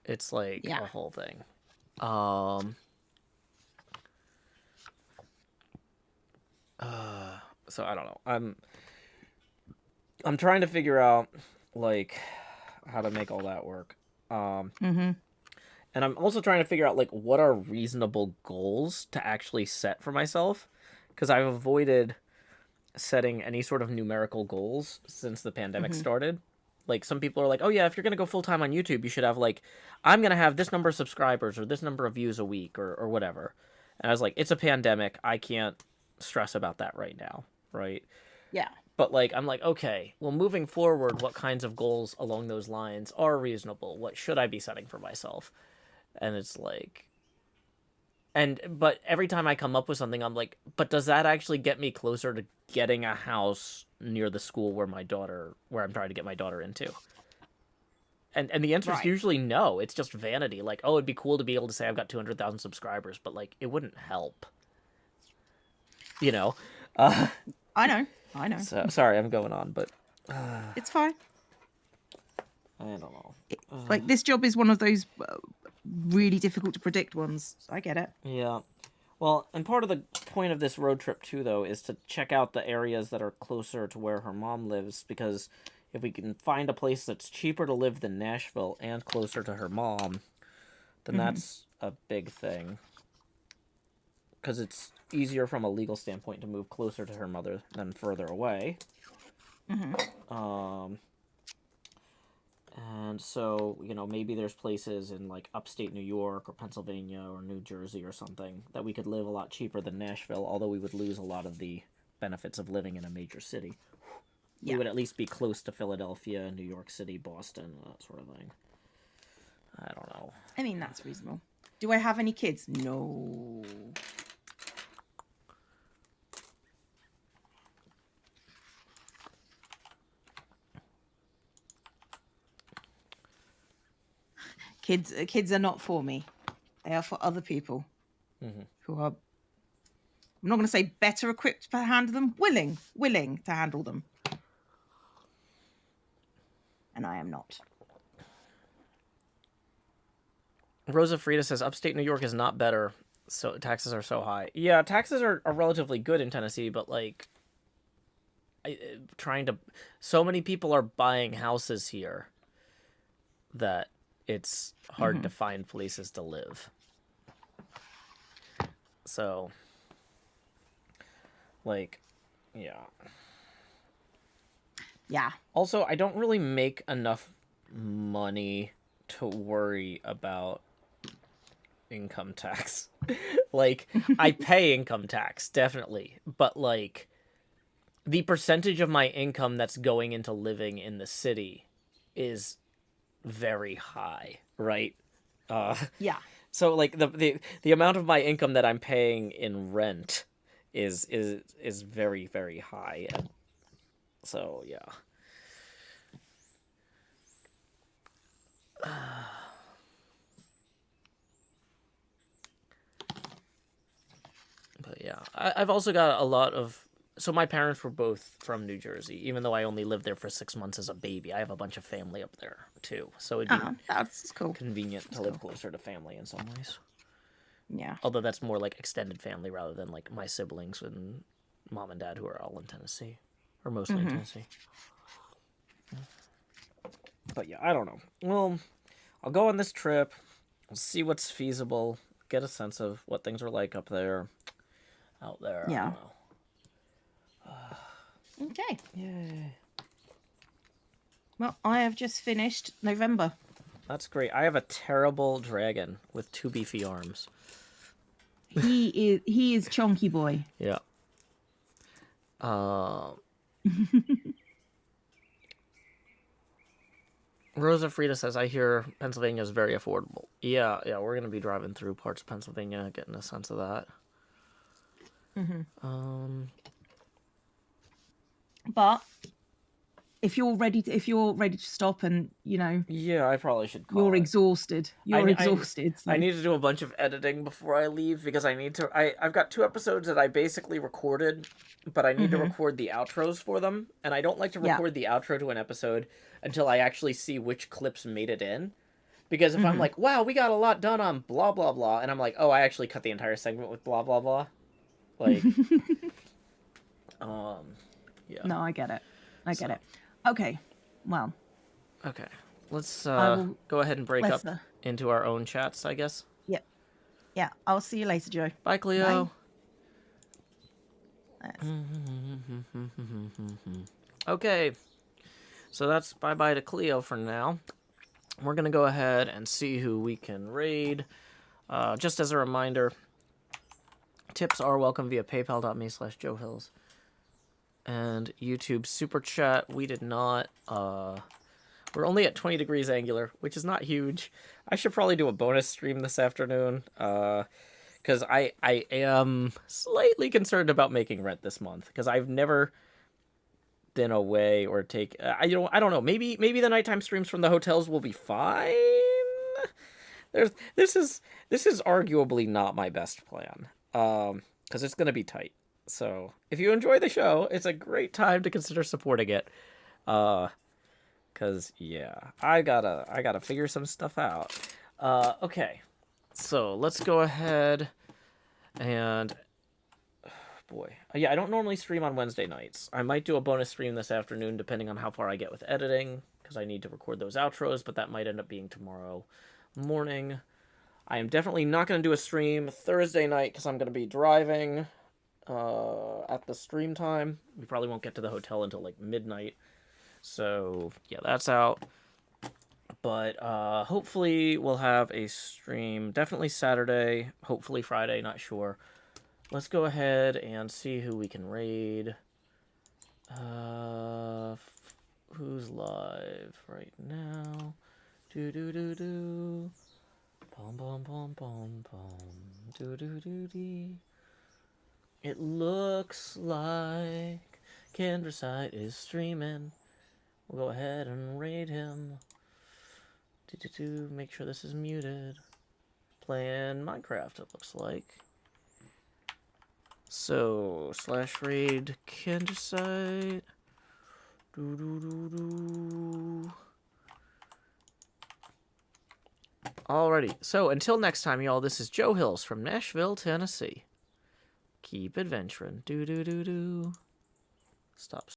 it's like a whole thing. So I don't know. I'm trying to figure out like how to make all that work. And I'm also trying to figure out like what are reasonable goals to actually set for myself, because I've avoided setting any sort of numerical goals since the pandemic started. Like some people are like, oh yeah, if you're gonna go full-time on YouTube, you should have like, I'm gonna have this number of subscribers or this number of views a week or whatever. And I was like, it's a pandemic, I can't stress about that right now, right? Yeah. But like, I'm like, okay, well, moving forward, what kinds of goals along those lines are reasonable? What should I be setting for myself? And it's like, but every time I come up with something, I'm like, but does that actually get me closer to getting a house near the school where I'm trying to get my daughter into? And the answer is usually no. It's just vanity. Like, oh, it'd be cool to be able to say I've got 200,000 subscribers, but like, it wouldn't help. You know? I know. So, sorry, I'm going on, but it's fine. I don't know. Like this job is one of those really difficult to predict ones. I get it. Yeah. Well, and part of the point of this road trip too, though, is to check out the areas that are closer to where her mom lives, because if we can find a place that's cheaper to live than Nashville and closer to her mom, then that's a big thing. Because it's easier from a legal standpoint to move closer to her mother than further away. And so, you know, maybe there's places in like upstate New York or Pennsylvania or New Jersey or something that we could live a lot cheaper than Nashville, although we would lose a lot of the benefits of living in a major city. We would at least be close to Philadelphia, New York City, Boston, that sort of thing. I don't know. I mean, that's reasonable. Do I have any kids? No. Kids are not for me. They are for other people who are, I'm not going to say better equipped to handle them, willing to handle them. And I am not. Rosa Frida says, upstate New York is not better, so taxes are so high. Yeah, taxes are relatively good in Tennessee, but like, so many people are buying houses here that it's hard to find places to live. So, like, yeah. Yeah. Also, I don't really make enough money to worry about income tax. Like, I pay income tax, definitely. But, like, the percentage of my income that's going into living in the city is very high, right? Yeah. So like the amount of my income that I'm paying in rent is very, very high. So yeah. But yeah, I've also got a lot of. So my parents were both from New Jersey, even though I only lived there for 6 months as a baby. I have a bunch of family up there too, so it'd be that's cool. Convenient to live closer to family in some ways. Yeah. Although that's more like extended family rather than like my siblings and mom and dad who are all in Tennessee, or mostly in Tennessee. But yeah, I don't know. Well, I'll go on this trip. We'll see what's feasible. Get a sense of what things are like up there. Out there. Yeah. I don't know. Okay. Yay. Well, I have just finished November. That's great. I have a terrible dragon with 2 beefy arms. He is chunky boy. Yeah. Rosa Frida says, I hear Pennsylvania is very affordable. Yeah, we're going to be driving through parts of Pennsylvania, getting a sense of that. But if you're ready to stop and, Yeah, I probably should call you're it. exhausted. You're exhausted. So. I need to do a bunch of editing before I leave because I've got 2 episodes that I basically recorded, but I need to record the outros for them. And I don't like to record the outro to an episode until I actually see which clips made it in. Because if I'm like, wow, we got a lot done on blah, blah, blah, and I'm like, oh, I actually cut the entire segment with blah, blah, blah. Like, yeah. No, I get it. I get it. Okay. Well. Okay. Let's go ahead and break up into our own chats, I guess. Yep. Yeah. I'll see you later, Joe. Bye, Cleo. Bye. Okay. So that's bye-bye to Cleo for now. We're going to go ahead and see who we can raid. Just as a reminder, tips are welcome via paypal.me/JoeHills. And YouTube Super Chat, we did not... we're only at 20 degrees angular, which is not huge. I should probably do a bonus stream this afternoon. Because I am slightly concerned about making rent this month. Because I've never been away or take... I don't know. Maybe the nighttime streams from the hotels will be fine. This is arguably not my best plan. Because it's going to be tight. So, if you enjoy the show, it's a great time to consider supporting it. Cause yeah, I gotta figure some stuff out. Okay, so let's go ahead and boy, yeah, I don't normally stream on Wednesday nights. I might do a bonus stream this afternoon, depending on how far I get with editing, because I need to record those outros. But that might end up being tomorrow morning. I am definitely not gonna do a stream Thursday night because I'm gonna be driving. At the stream time. We probably won't get to the hotel until like midnight. So yeah, that's out. But hopefully we'll have a stream definitely Saturday, hopefully Friday, not sure. Let's go ahead and see who we can raid. Who's live right now? Do. Bom bom bom bom bom. Do. It looks like Kendrasite is streaming. We'll go ahead and raid him. Make sure this is muted. Playing Minecraft, it looks like. So, /raid Kendrasite. Alrighty, so until next time, y'all, this is Joe Hills from Nashville, Tennessee. Keep adventuring. Stop.